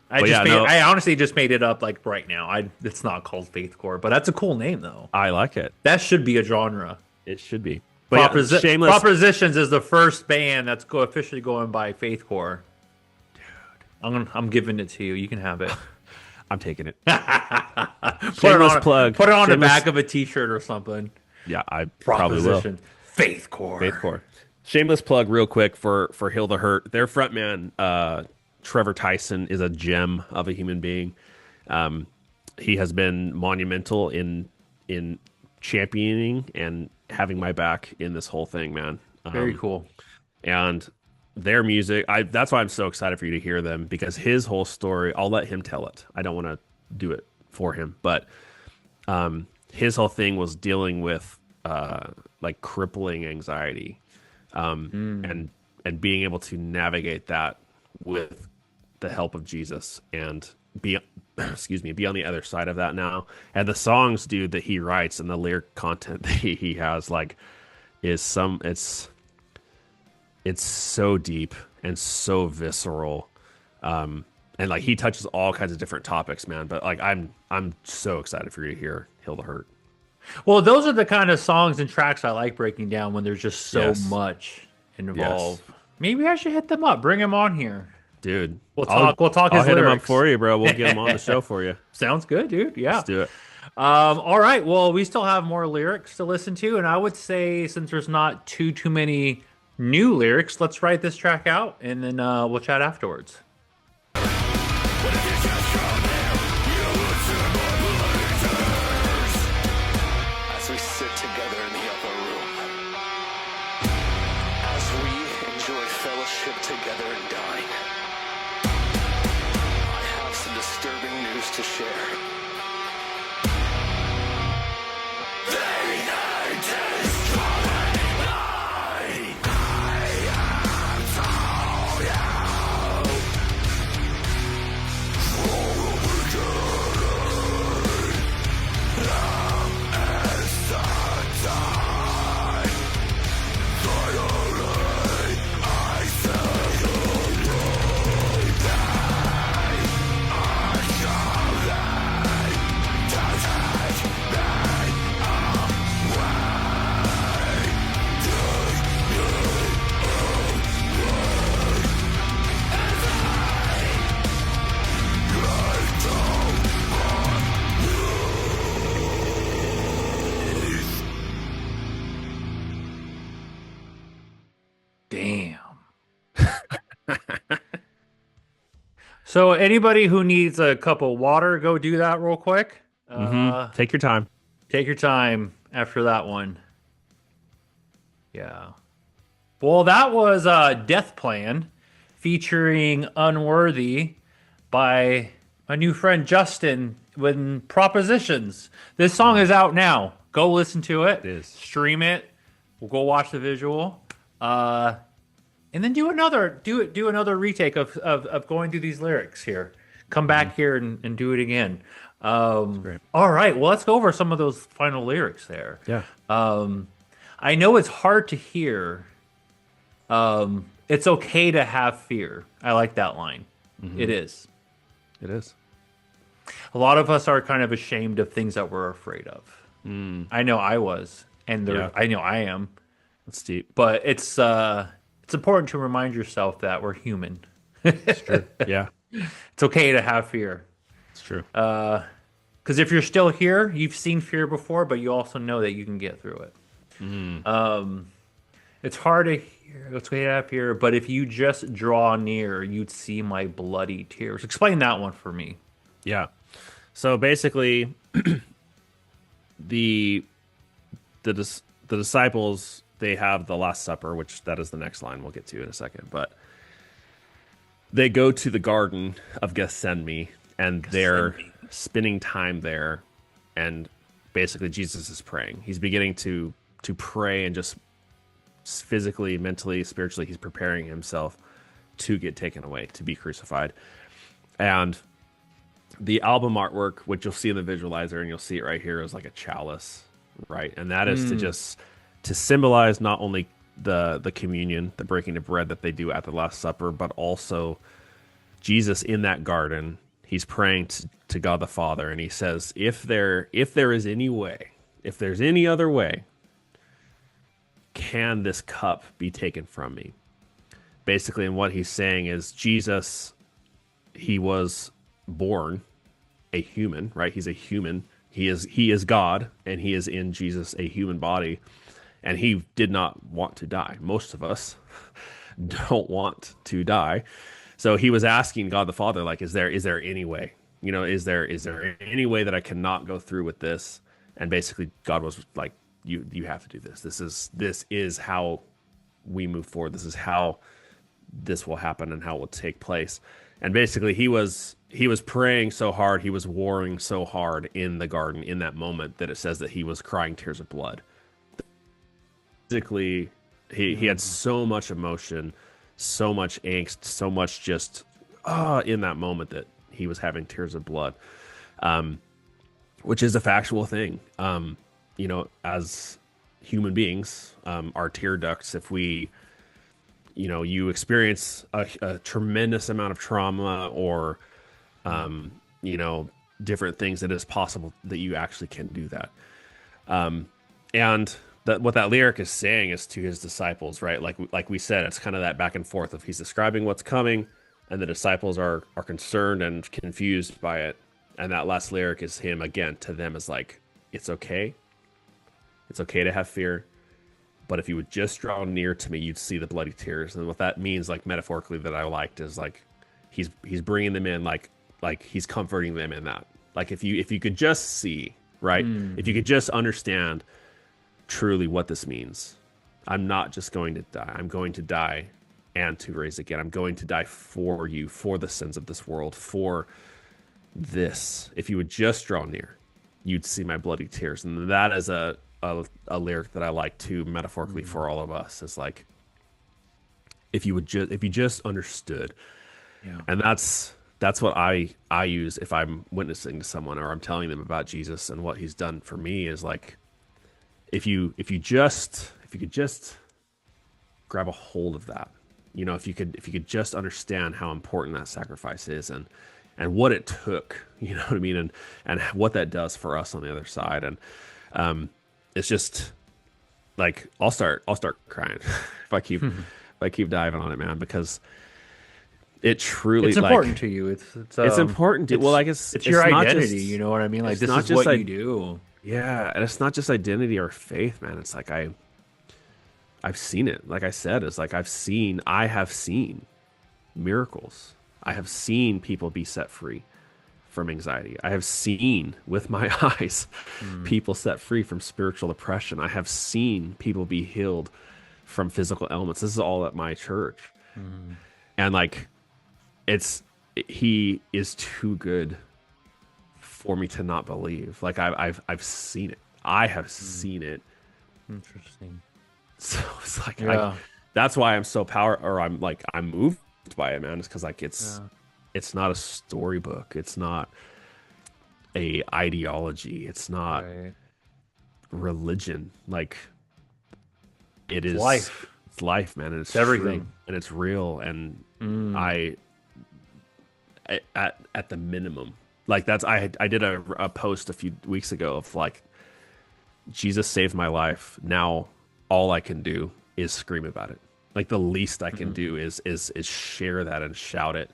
I honestly just made it up like right now. It's not called Faithcore, but that's a cool name though. I like it. That should be a genre. It should be. But Shameless. Propositions is the first band that's officially going by Faithcore. Dude, I'm giving it to you. You can have it. I'm taking it. Shameless plug. Put it on the back of a T-shirt or something. Yeah, I probably will. Faithcore. Shameless plug, real quick for Heal the Hurt. Their frontman, Trevor Tyson, is a gem of a human being. He has been monumental in championing and having my back in this whole thing, man. Very cool. And their music, that's why I'm so excited for you to hear them, because his whole story, I'll let him tell it. I don't want to do it for him, but his whole thing was dealing with like crippling anxiety, and being able to navigate that with the help of Jesus and be on the other side of that now. And the songs, dude, that he writes and the lyric content that he has, like, it's so deep and so visceral. And like he touches all kinds of different topics, man. But like I'm so excited for you to hear Heal the Hurt. Well, those are the kind of songs and tracks I like breaking down when there's just so much involved. Yes. Maybe I should hit them up, bring them on here. Dude, we'll talk I'll his hit lyrics. him up for you, bro. We'll get him on the show for you. Sounds good, dude. Yeah. Let's do it. All right. Well, we still have more lyrics to listen to, and I would say since there's not too many new lyrics, let's write this track out, and then we'll chat afterwards. As we sit together in the upper room, as we enjoy fellowship together and dine, I have some disturbing news to share. So anybody who needs a cup of water, go do that real quick. Take your time. Take your time after that one. Yeah. Well, that was Death Plan featuring Unworthy by my new friend Justin with Propositions. This song is out now. Go listen to it. It is. Stream it. We'll go watch the visual. And then do another retake of going through these lyrics here. Come back here and do it again. Great. All right, well, let's go over some of those final lyrics there. Yeah. I know it's hard to hear. It's okay to have fear. I like that line. Mm-hmm. It is. It is. A lot of us are kind of ashamed of things that we're afraid of. I know I was, and I know I am. That's deep. But it's important to remind yourself that we're human. It's true. Yeah. It's okay to have fear. It's true. Because if you're still here, you've seen fear before, but you also know that you can get through it. It's hard to hear. It's okay to have fear, but if you just draw near, you'd see my bloody tears. Explain that one for me. Yeah. So basically, the disciples, they have the Last Supper, which that is the next line we'll get to in a second. But they go to the Garden of Gethsemane, and they're spending time there. And basically, Jesus is praying. He's beginning to to pray and just physically, mentally, spiritually, he's preparing himself to get taken away, to be crucified. And the album artwork, which you'll see in the visualizer, and you'll see it right here, is like a chalice, right? And that is to symbolize not only the communion, the breaking of bread that they do at the Last Supper, but also Jesus in that garden. He's praying to God the Father, and he says, if there is any way, if there's any other way, can this cup be taken from me? Basically, and what he's saying is Jesus, he was born a human, right? He's a human. He is God, and he is in Jesus a human body, and he did not want to die. Most of us don't want to die. So he was asking God the Father, like, is there any way? You know, is there any way that I cannot go through with this? And basically God was like, you have to do this. This is how we move forward. This is how this will happen and how it will take place. And basically he was praying so hard, he was warring so hard in the garden in that moment that it says that he was crying tears of blood. Physically, he had so much emotion, so much angst, so much just in that moment that he was having tears of blood, which is a factual thing. You know, as human beings, our tear ducts, if we, you know, you experience a tremendous amount of trauma or, you know, different things, it is possible that you actually can do that. And what that lyric is saying is to his disciples, right? Like we said, it's kind of that back and forth of he's describing what's coming, and the disciples are concerned and confused by it. And that last lyric is him again to them is like, it's okay. It's okay to have fear, but if you would just draw near to me, you'd see the bloody tears. And what that means, like metaphorically, that I liked is like he's bringing them in, like he's comforting them in that. Like if you could just see, right? If you could just understand truly what this means. I'm not just going to die. I'm going to die and to raise again. I'm going to die for you, for the sins of this world, for this. If you would just draw near, you'd see my bloody tears. And that is a lyric that I like too, metaphorically for all of us. Is like, if you just understood. Yeah. And that's what I use if I'm witnessing to someone or I'm telling them about Jesus and what he's done for me, is like, if you could just grab a hold of that, you know, if you could just understand how important that sacrifice is and what it took, you know what I mean, and what that does for us on the other side. And it's just like I'll start crying if I keep diving on it, man, because it truly, it's important to you. It's important to, well, like it's your identity, just, you know what I mean? Like, this is what you do. Yeah, and it's not just identity or faith, man. It's like I've seen it. Like I said, it's like I have seen miracles. I have seen people be set free from anxiety. I have seen with my eyes people set free from spiritual oppression. I have seen people be healed from physical ailments. This is all at my church. And like, he is too good for me to not believe. Like I've seen it. I have seen it. Interesting. So it's like, yeah. That's why I'm so I'm moved by it, man. It's because like it's not a storybook. It's not a ideology. It's not religion. Like, it is life. It's life, man. And it's everything, true, and it's real. And at the minimum, like that's I did a post a few weeks ago of like, Jesus saved my life. Now all I can do is scream about it. Like, the least I can do is share that and shout it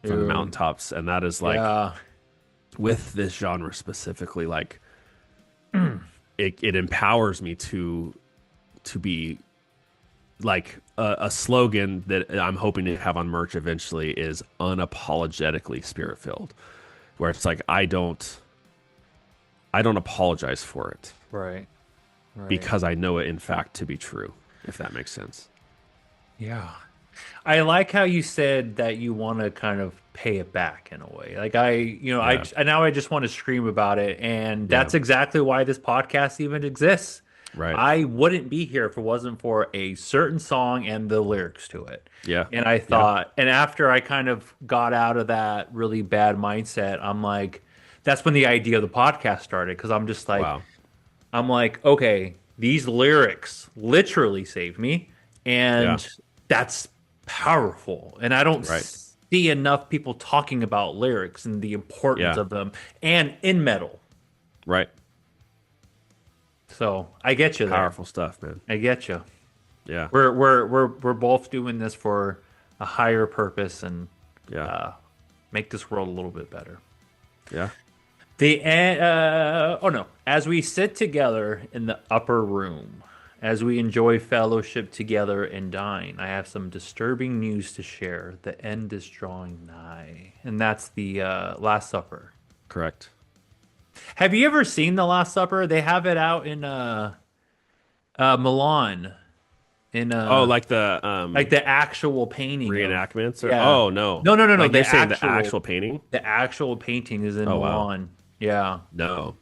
from the mountaintops. And that is like, with this genre specifically, like it empowers me to be like a slogan that I'm hoping to have on merch eventually is unapologetically spirit filled, where it's like, I don't apologize for it. Right. Because I know it in fact to be true, if that makes sense. Yeah. I like how you said that you want to kind of pay it back in a way. Like I now I just want to scream about it. And that's exactly why this podcast even exists. Right. I wouldn't be here if it wasn't for a certain song and the lyrics to it. Yeah. And I Yeah. thought, and after I kind of got out of that really bad mindset, I'm like, that's when the idea of the podcast started. Because Wow. I'm like, okay, these lyrics literally saved me, Yeah. and that's powerful. And I don't Right. see enough people talking about lyrics and the importance Yeah. of them, and in metal. Right. So I get you there. Powerful stuff, man. I get you. Yeah. We're both doing this for a higher purpose and Yeah. make this world a little bit better. Yeah. Oh no, as we sit together in the upper room, as we enjoy fellowship together and dine, I have some disturbing news to share. The end is drawing nigh, and that's the Last Supper. Correct. Have you ever seen the Last Supper? They have it out in Milan, in Oh, like the like the actual painting of- reenactments? Or, Yeah. Oh no. No, Like the you're saying the actual painting? the actual painting is in Oh, wow. Milan. Yeah. No.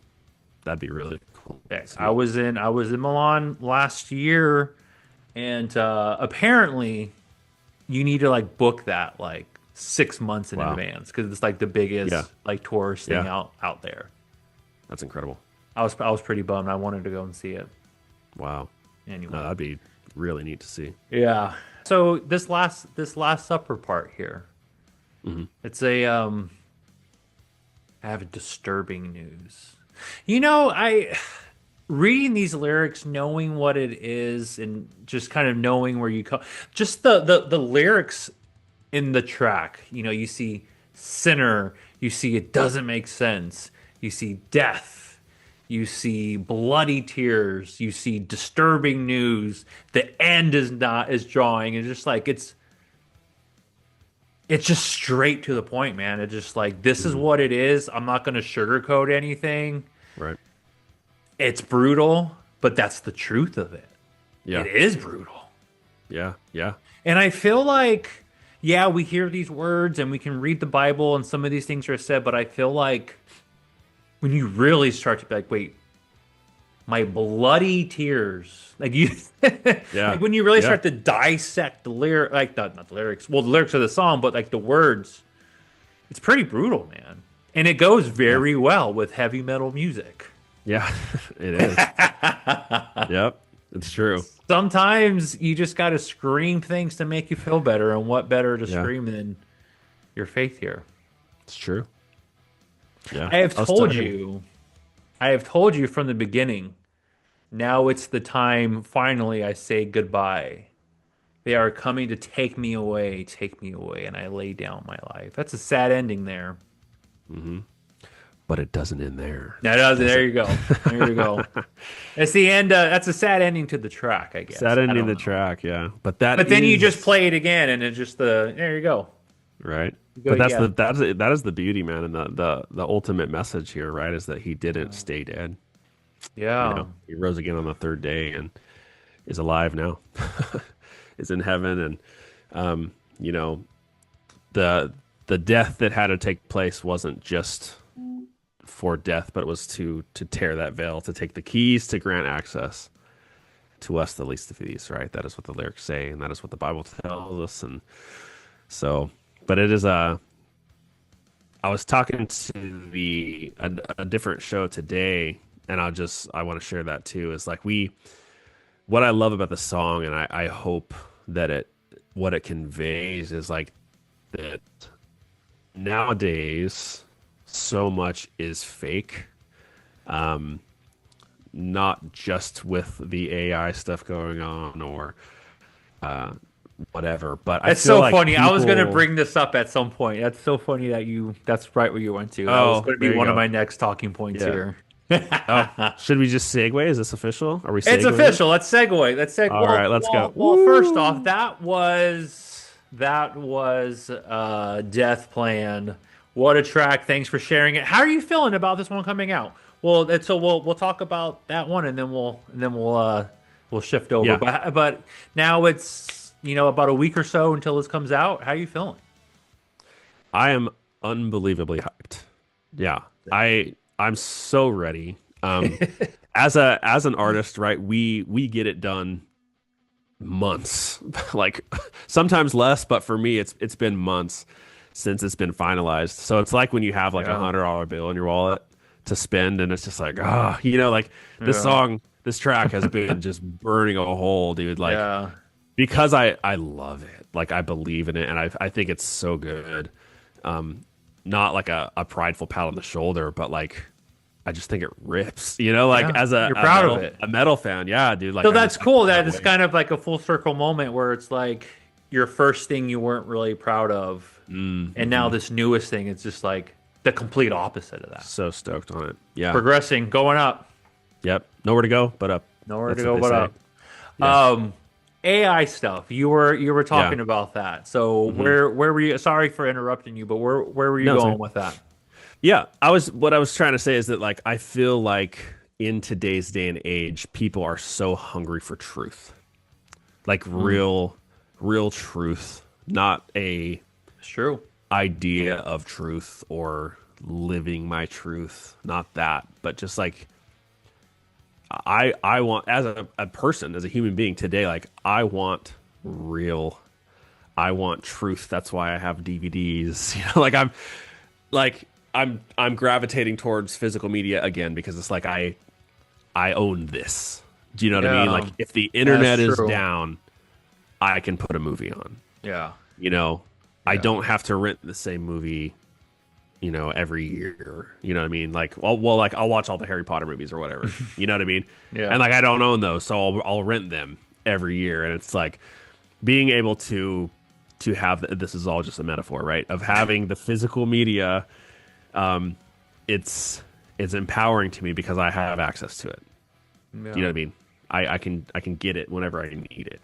That'd be really cool. Yes, I was in Milan last year, and apparently you need to like book that like 6 months in Wow. advance because it's like the biggest Yeah. like tourist thing Yeah. out there. That's incredible. I was pretty bummed. I wanted to go and see it Wow. anyway. No, that'd be really neat to see. Yeah. So this last supper part here, it's I have disturbing news. You know, I reading these lyrics, knowing what it is, and just kind of knowing where you come, just the lyrics in the track. You know, you see sinner, you see it doesn't make sense, you see death, you see bloody tears, you see disturbing news. The end is drawing, and just like it's just straight to the point, man. It's just like this is what it is. I'm not going to sugarcoat anything. Right. It's brutal, but that's the truth of it. Yeah. It is brutal. Yeah. Yeah. And I feel like, yeah, we hear these words and we can read the Bible and some of these things are said, but I feel like when you really start to be like, wait, my bloody tears, like you, Yeah. like when you really Yeah. start to dissect the lyric, like not the lyrics, well, the lyrics of the song, but like the words, it's pretty brutal, man. And it goes very well with heavy metal music. Yeah. It is. Yep. It's true. Sometimes you just got to scream things to make you feel better, and what better to Yeah. scream than your faith here? It's true. Yeah. I have was told telling you, I have told you from the beginning. Now it's the time. Finally, I say goodbye. They are coming to take me away, and I lay down my life. That's a sad ending there. But it doesn't end there. There you go. There you go. It's the end. That's a sad ending to the track, I guess. Sad I ending don't the know. track, yeah. But that But then you is- just play it again, and it's just there you go. right. go But that's again. that is the beauty, man, and the ultimate message here, right? Is that he didn't stay dead. Yeah. You know, he rose again on the third day and is alive now. Is in heaven, and you know, the death that had to take place wasn't just for death, but it was to tear that veil, to take the keys, to grant access to us, the least of these, right? That is what the lyrics say, and that is what the Bible tells us. And so, but it is I was talking to a different show today, and I want to share that too. Is like what I love about the song, and I hope that what it conveys is like that nowadays so much is fake, not just with the AI stuff going on or whatever, but I It's feel so like funny. I was going to people- bring this up at some point. That's so funny that's right where you went to. That Oh, was going to there be you one of go. my next talking points Yeah. here. Should we just segue? Is this official? Are we It's segueing? official. Let's segue. All right, let's go. Well, first Woo! off, that was Death Plan. What a track. Thanks for sharing it. How are you feeling about this one coming out? Well, so we'll talk about that one, and then we'll shift over. Yeah. But now it's about a week or so until this comes out. How are you feeling? I am unbelievably hyped. Yeah, I'm so ready. as an artist, right? We get it done months, like sometimes less, but for me, it's been months since it's been finalized. So it's like when you have like $100 bill in your wallet to spend, and it's just like, like this song, this track has been just burning a hole, dude. Like because I love it, like I believe in it, and I think it's so good. Not like a prideful pat on the shoulder, but like I just think it rips, like as you're proud of it. a metal fan. Yeah, dude. Like, So that's cool. That it's kind of like a full circle moment where it's like your first thing you weren't really proud of, and now this newest thing, it's just like the complete opposite of that. So stoked on it. Yeah. Progressing, going up. Yep. Nowhere to go but up. Nowhere That's to go what but they up. say. AI stuff. You were talking about that. So where were you? Sorry for interrupting you, but where were you going with that? Yeah, what I was trying to say is that like I feel like in today's day and age, people are so hungry for truth. Like real truth, not a It's true. idea of truth or living my truth, not that, but just like I want, as a person, as a human being today, like I want truth. That's why I have DVDs. I'm gravitating towards physical media again because it's like I own this. Do you know what I mean? Like if the internet is down, I can put a movie on. Yeah. I don't have to rent the same movie, every year. You know what I mean? Like, like I'll watch all the Harry Potter movies or whatever. You know what I mean? Yeah. And like I don't own those, so I'll rent them every year. And it's like being able to have this is all just a metaphor, right? Of having the physical media. It's empowering to me because I have access to it. Yeah. You know what I mean? I can get it whenever I need it.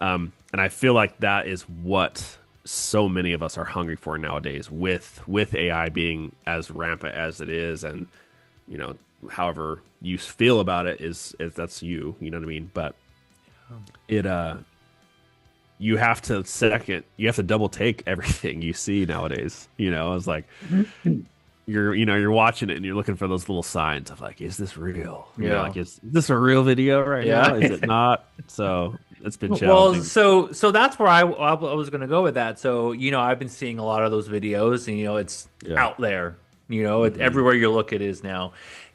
And I feel like that is what so many of us are hungry for nowadays with AI being as rampant as it is. And, however you feel about it is that's you know what I mean? But you have to double take everything you see nowadays. It's like, you're watching it and you're looking for those little signs of like, is this real? Like, is this a real video right now? Is it not? So it's been challenging. Well, so that's where I was going to go with that. So, I've been seeing a lot of those videos and, it's out there, everywhere you look it is now.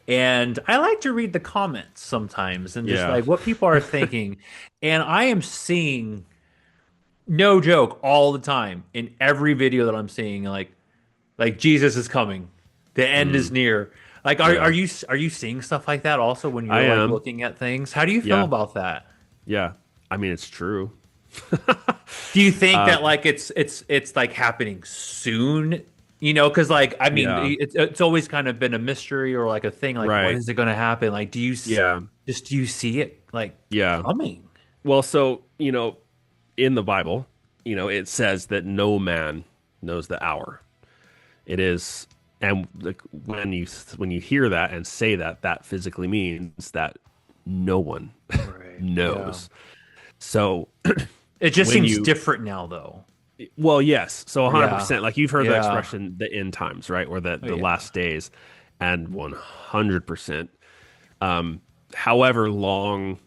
And I like to read the comments sometimes and just like what people are thinking. And I am seeing, no joke, all the time in every video that I'm seeing, like Jesus is coming. The end is near. Like, are you seeing stuff like that also when you're looking at things? How do you feel about that? Yeah, I mean it's true. Do you think that like it's like happening soon? Because like I mean it's always kind of been a mystery or like a thing. Like when is it going to happen? Like do you see it like coming? Well, so in the Bible, it says that no man knows the hour. It is. And when you hear that and say that physically means that no one knows. Yeah. So it just seems different now, though. Well, yes. So 100%. Like you've heard the expression, the end times, right? Or the last days, and 100%. However long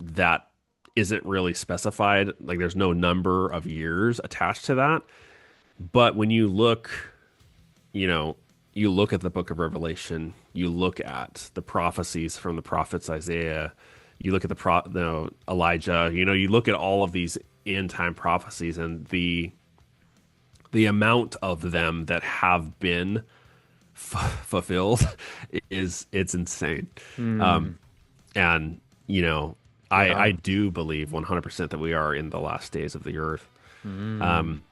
that isn't really specified, like there's no number of years attached to that. But when you look, you look at the book of Revelation, you look at the prophecies from the prophets Isaiah, you look at Elijah, you look at all of these end time prophecies and the amount of them that have been fulfilled it's insane. And I do believe 100% that we are in the last days of the earth. And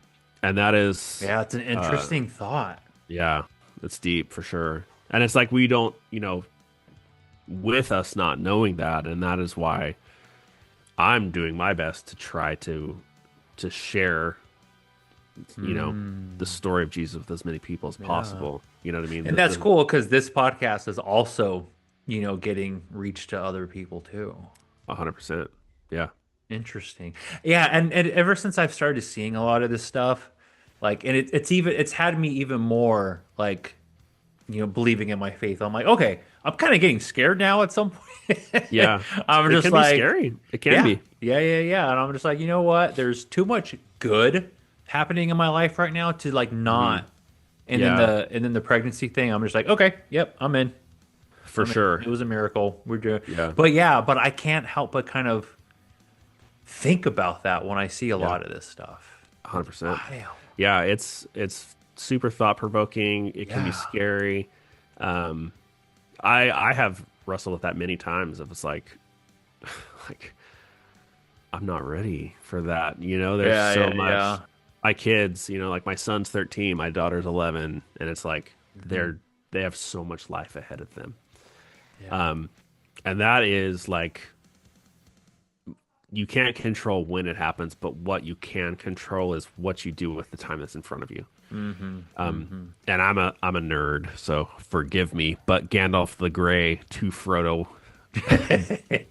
that is it's an interesting thought. Yeah, it's deep for sure. And it's like we don't, with us not knowing that, and that is why I'm doing my best to try to share, the story of Jesus with as many people as possible. You know what I mean? And that's cool because this podcast is also, getting reach to other people too. 100%. Yeah. Interesting. Yeah, and ever since I've started seeing a lot of this stuff, like, and it's had me even more like believing in my faith. I'm like, okay, I'm kind of getting scared now at some point. Yeah. I'm It just can be like, scary. It can yeah, be. yeah. And I'm just like, you know what? There's too much good happening in my life right now to like not. And then Yeah. the pregnancy thing, I'm just like, okay, yep, I'm in. For sure. It was a miracle. We're doing, Yeah. but I can't help but kind of think about that when I see a lot of this stuff. 100%. Wow. Yeah, it's super thought provoking. It can be Yeah. scary. I have wrestled with that many times. Of it's like like I'm not ready for that. There's so much. Yeah. My kids, like my son's 13, my daughter's 11, and it's like Mm-hmm. they have so much life ahead of them. Yeah. And that is like you can't control when it happens, but what you can control is what you do with the time that's in front of you. And I'm a nerd, so forgive me. But Gandalf the Grey to Frodo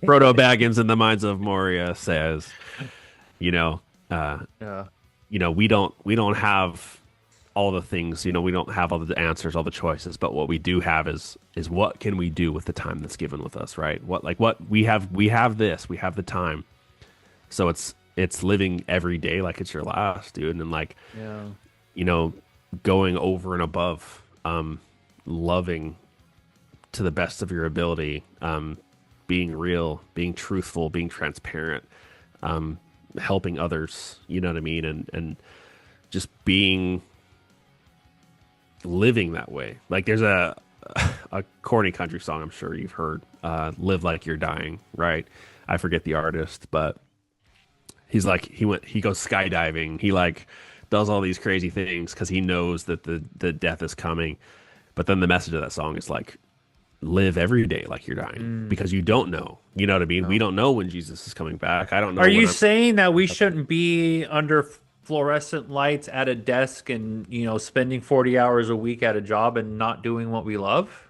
Baggins in the Mines of Moria says, you know, Yeah. we don't have all the things, we don't have all the answers, all the choices, but what we do have is what can we do with the time that's given with us, right? What we have this, we have the time. So it's living every day like it's your last, dude, and like Yeah. going over and above, loving to the best of your ability, being real, being truthful, being transparent, helping others, you know what I mean? And just living that way. Like there's a corny country song I'm sure you've heard, Live Like You're Dying, right? I forget the artist, but he's like, he goes skydiving. He like does all these crazy things because he knows that the death is coming. But then the message of that song is like, live every day like you're dying because you don't know. You know what I mean? No. We don't know when Jesus is coming back. I don't know. Are you saying that we shouldn't be under fluorescent lights at a desk and, spending 40 hours a week at a job and not doing what we love?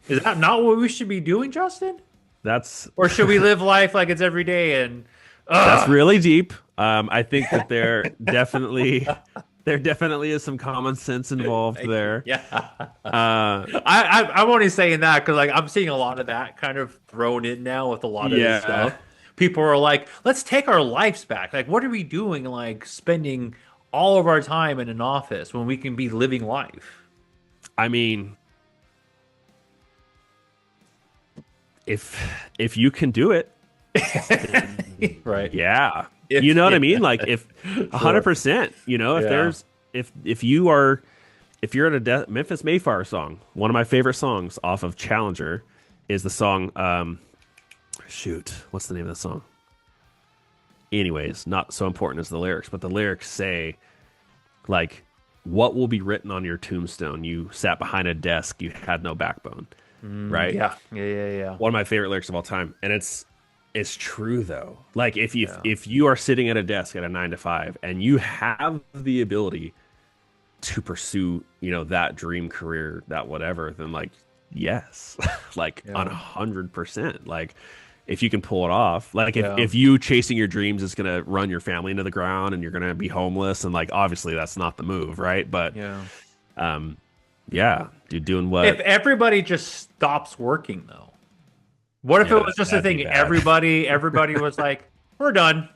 Is that not what we should be doing, Justin? Or should we live life like it's every day and That's really deep. I think that there definitely is some common sense involved there. Yeah. I'm only saying that because like I'm seeing a lot of that kind of thrown in now with a lot of this stuff. People are like, let's take our lives back. Like, what are we doing? Like spending all of our time in an office when we can be living life. I mean, if you can do it, right? Yeah. You know what I mean? Like if 100%, if you're at a Memphis Mayflower song, one of my favorite songs off of Challenger is the song, what's the name of the song? Anyways, not so important as the lyrics, but the lyrics say like, what will be written on your tombstone? You sat behind a desk, you had no backbone. Right? Yeah. One of my favorite lyrics of all time. And it's true though. Like if you are sitting at a desk at a 9 to 5 and you have the ability to pursue, that dream career, that whatever, then like, yes, like on 100%, like if you can pull it off, like if you chasing your dreams is going to run your family into the ground and you're going to be homeless and like, obviously that's not the move. Right. But, dude, doing what? If everybody just stops working though, what if it was just a thing? Everybody was like, "We're done."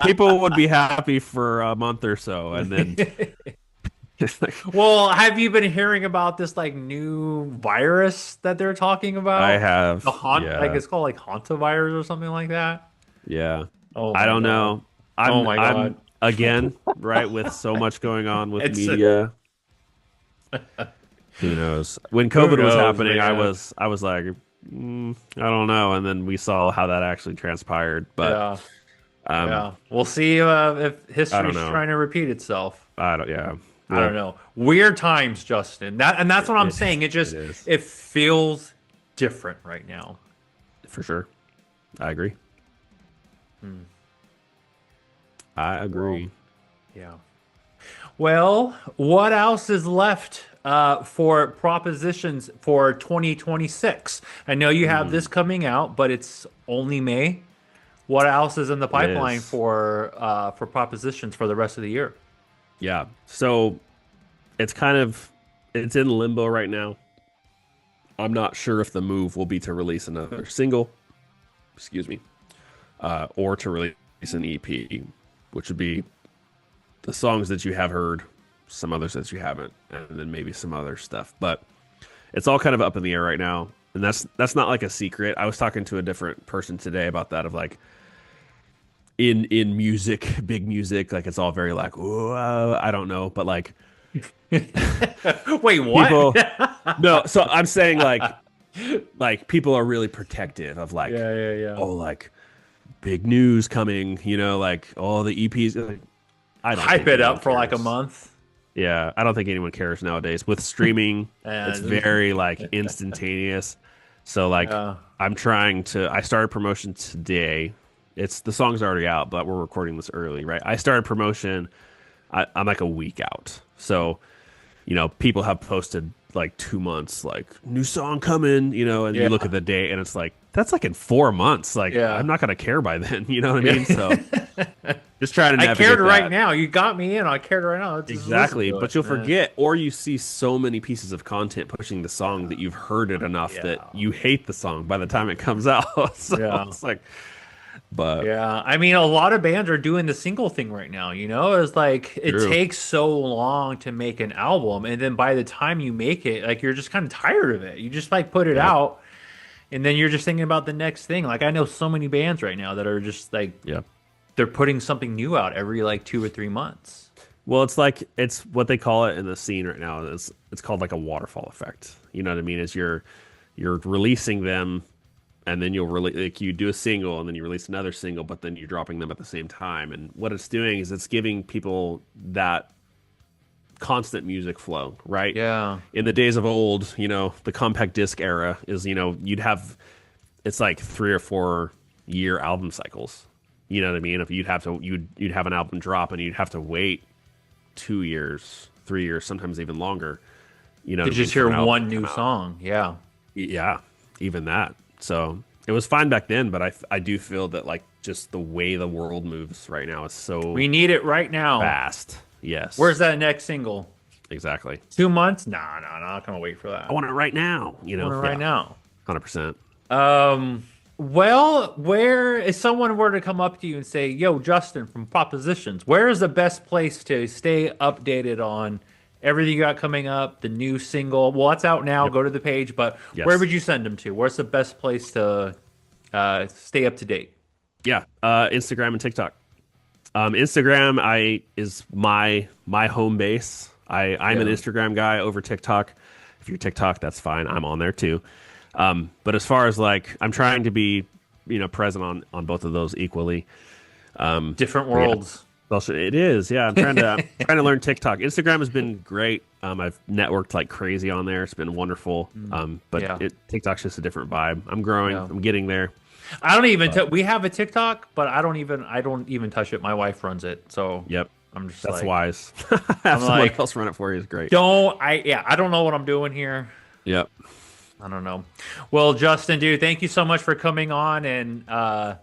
People would be happy for a month or so, and then. Well, have you been hearing about this like new virus that they're talking about? I have. Like it's called like hantavirus or something like that. Yeah. Oh, I don't know. Oh my God. I'm again, right, with so much going on with media. Who knows? When COVID was happening, man. I was like, I don't know, and then we saw how that actually transpired. But we'll see if history's trying to repeat itself. I don't know. Weird times, Justin. That's what I'm saying. It feels different right now. For sure, I agree. I agree. Well, what else is left for propositions for 2026? I know you have this coming out, but it's only May. What else is in the pipeline for propositions for the rest of the year? Yeah. So it's kind of it's in limbo right now. I'm not sure if the move will be to release another single, excuse me, or to release an EP, which would be the songs that you have heard, some others that you haven't, and then maybe some other stuff. But it's all kind of up in the air right now, and that's not like a secret. I was talking to a different person today about that, of like in music, big music, like it's all very like, "Whoa," I don't know, but like Wait, what? people, no. So I'm saying like people are really protective of like, Yeah. oh, like big news coming, like all the EPs. Like, I don't Hype think it anyone up for like a cares. month. Yeah, I don't think anyone cares nowadays. With streaming, it's very like instantaneous. So like Yeah. I'm trying to I started promotion today. The song's already out, but we're recording this early, right? I started promotion. I'm like a week out. So, people have posted like 2 months, like new song coming, and you look at the date and it's like, that's like in 4 months. Like, Yeah. I'm not going to care by then. You know what I mean? So just trying to I navigate cared right that. now. You got me in. I cared right now. Let's just Exactly. listen to But it. you'll Yeah. forget, or you see so many pieces of content pushing the song that you've heard it enough Yeah. that you hate the song by the time it comes out. So Yeah. it's like, but Yeah, I mean, a lot of bands are doing the single thing right now. It's like it True. takes so long to make an album, and then by the time you make it, like you're just kind of tired of it. You just like put it out, and then you're just thinking about the next thing. Like I know so many bands right now that are just like yeah. they're putting something new out every like 2 or 3 months. Well, it's what they call it in the scene right now. It's called like a waterfall effect. You know what I mean? Is you're releasing them, and then you do a single, and then you release another single, but then you're dropping them at the same time. And what it's doing is it's giving people that constant music flow, right? Yeah. In the days of old, the compact disc era is, it's like 3 or 4 year album cycles. You know what I mean? If you'd have an album drop and you'd have to wait 2 years, 3 years, sometimes even longer. To what I just mean, hear for an album one to new come out. song. Yeah. Yeah, even that. So it was fine back then, but I do feel that like just the way the world moves right now is so We need it right now. fast. Yes. Where's that next single? exactly? 2 months? Nah, not gonna wait for that. I want it right now. Right now. 100%. Well, where if someone were to come up to you and say, "Yo, Justin from Propositions, where is the best place to stay updated on everything you got coming up, the new single?" Well, it's out now. Go to the page, but Yes. where would you send them to? Where's the best place to stay up to date? Yeah, Instagram and TikTok. Instagram is my home base. I'm an Yeah. Instagram guy over TikTok. If you're TikTok, that's fine. I'm on there too. But as far as like, I'm trying to be, present on both of those equally. Different worlds. Also, it is, yeah. I'm trying to learn TikTok. Instagram has been great. I've networked like crazy on there. It's been wonderful. But Yeah. TikTok's just a different vibe. I'm growing. Yeah. I'm getting there. I don't even. We have a TikTok, but I don't even touch it. My wife runs it, so Yep, I'm just that's like, wise. Have someone like, else run it for you is great. I don't know what I'm doing here. Yep. I don't know. Well, Justin, dude, thank you so much for coming on and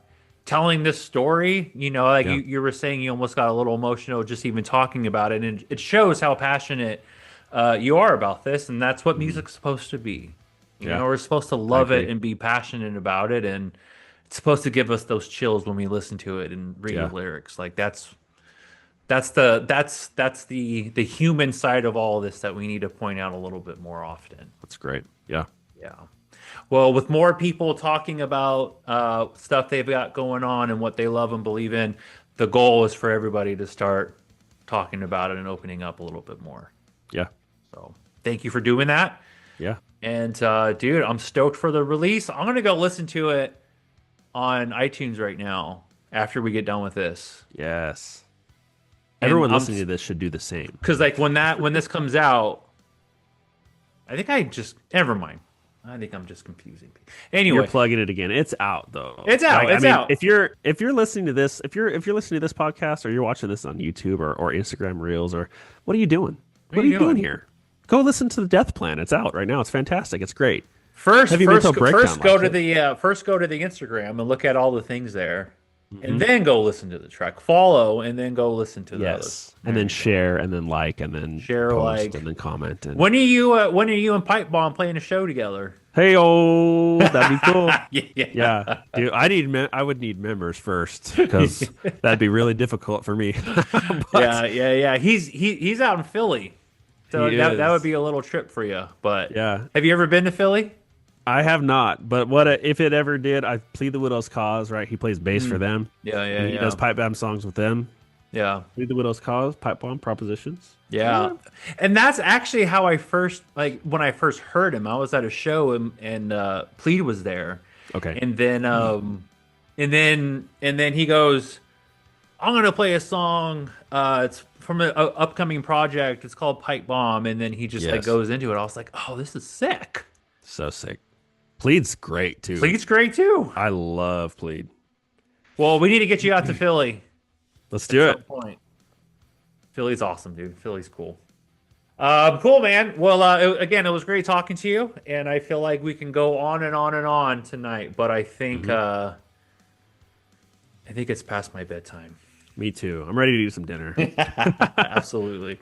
telling this story. Yeah. You were saying you almost got a little emotional just even talking about it. And it shows how passionate you are about this. And that's what music's supposed to be. Yeah. We're supposed to love it agree. and be passionate about it. And it's supposed to give us those chills when we listen to it and read Yeah. the lyrics. Like that's the human side of all this that we need to point out a little bit more often. That's great. Yeah. Yeah. Well, with more people talking about stuff they've got going on and what they love and believe in, the goal is for everybody to start talking about it and opening up a little bit more. Yeah. So thank you for doing that. Yeah. And dude, I'm stoked for the release. I'm going to go listen to it on iTunes right now after we get done with this. Yes. And Everyone I'm listening to this should do the same. Because like when this comes out, I think never mind. I think I'm just confusing people. Anyway, You're plugging it again. It's out though. It's out. Like, It's out. If you're listening to this, if you're listening to this podcast or you're watching this on YouTube or Instagram Reels, or what are you doing? What are you doing here? Go listen to the Death Plan. It's out right now. It's fantastic. It's great. First Heavy go Metal to Breakdown the Instagram and look at all the things there. and then go listen to the track. Follow, and then go listen to the others. Yes, and then share, and then like, and then Share, post, like. and then comment. And When are you and Pipe Bomb playing a show together? hey, oh, that'd be cool. Yeah. Yeah, dude, I would need members first because that'd be really difficult for me. But Yeah. He's out in Philly, so He that is. would be a little trip for you. But Yeah. have you ever been to Philly? I have not, but if it ever did, I plead the widow's cause. Right, he plays bass for them. Yeah, And he does pipe bomb songs with them. yeah. Plead the widow's cause, pipe bomb propositions. Yeah, and that's actually how I first when I first heard him. I was at a show and Plead was there. Okay. And then and then he goes, "I'm gonna play a song. It's from an upcoming project. It's called Pipe Bomb." And then he just Yes. goes into it. I was like, "Oh, this is sick." So sick. Plead's great too. Plead's great too. I love Plead. Well, we need to get you out to Philly Let's do at it. some point. Philly's awesome, dude. Philly's cool. Cool, man. Well, again, it was great talking to you, and I feel like we can go on and on and on tonight. But I think I think it's past my bedtime. Me too. I'm ready to do some dinner. Absolutely.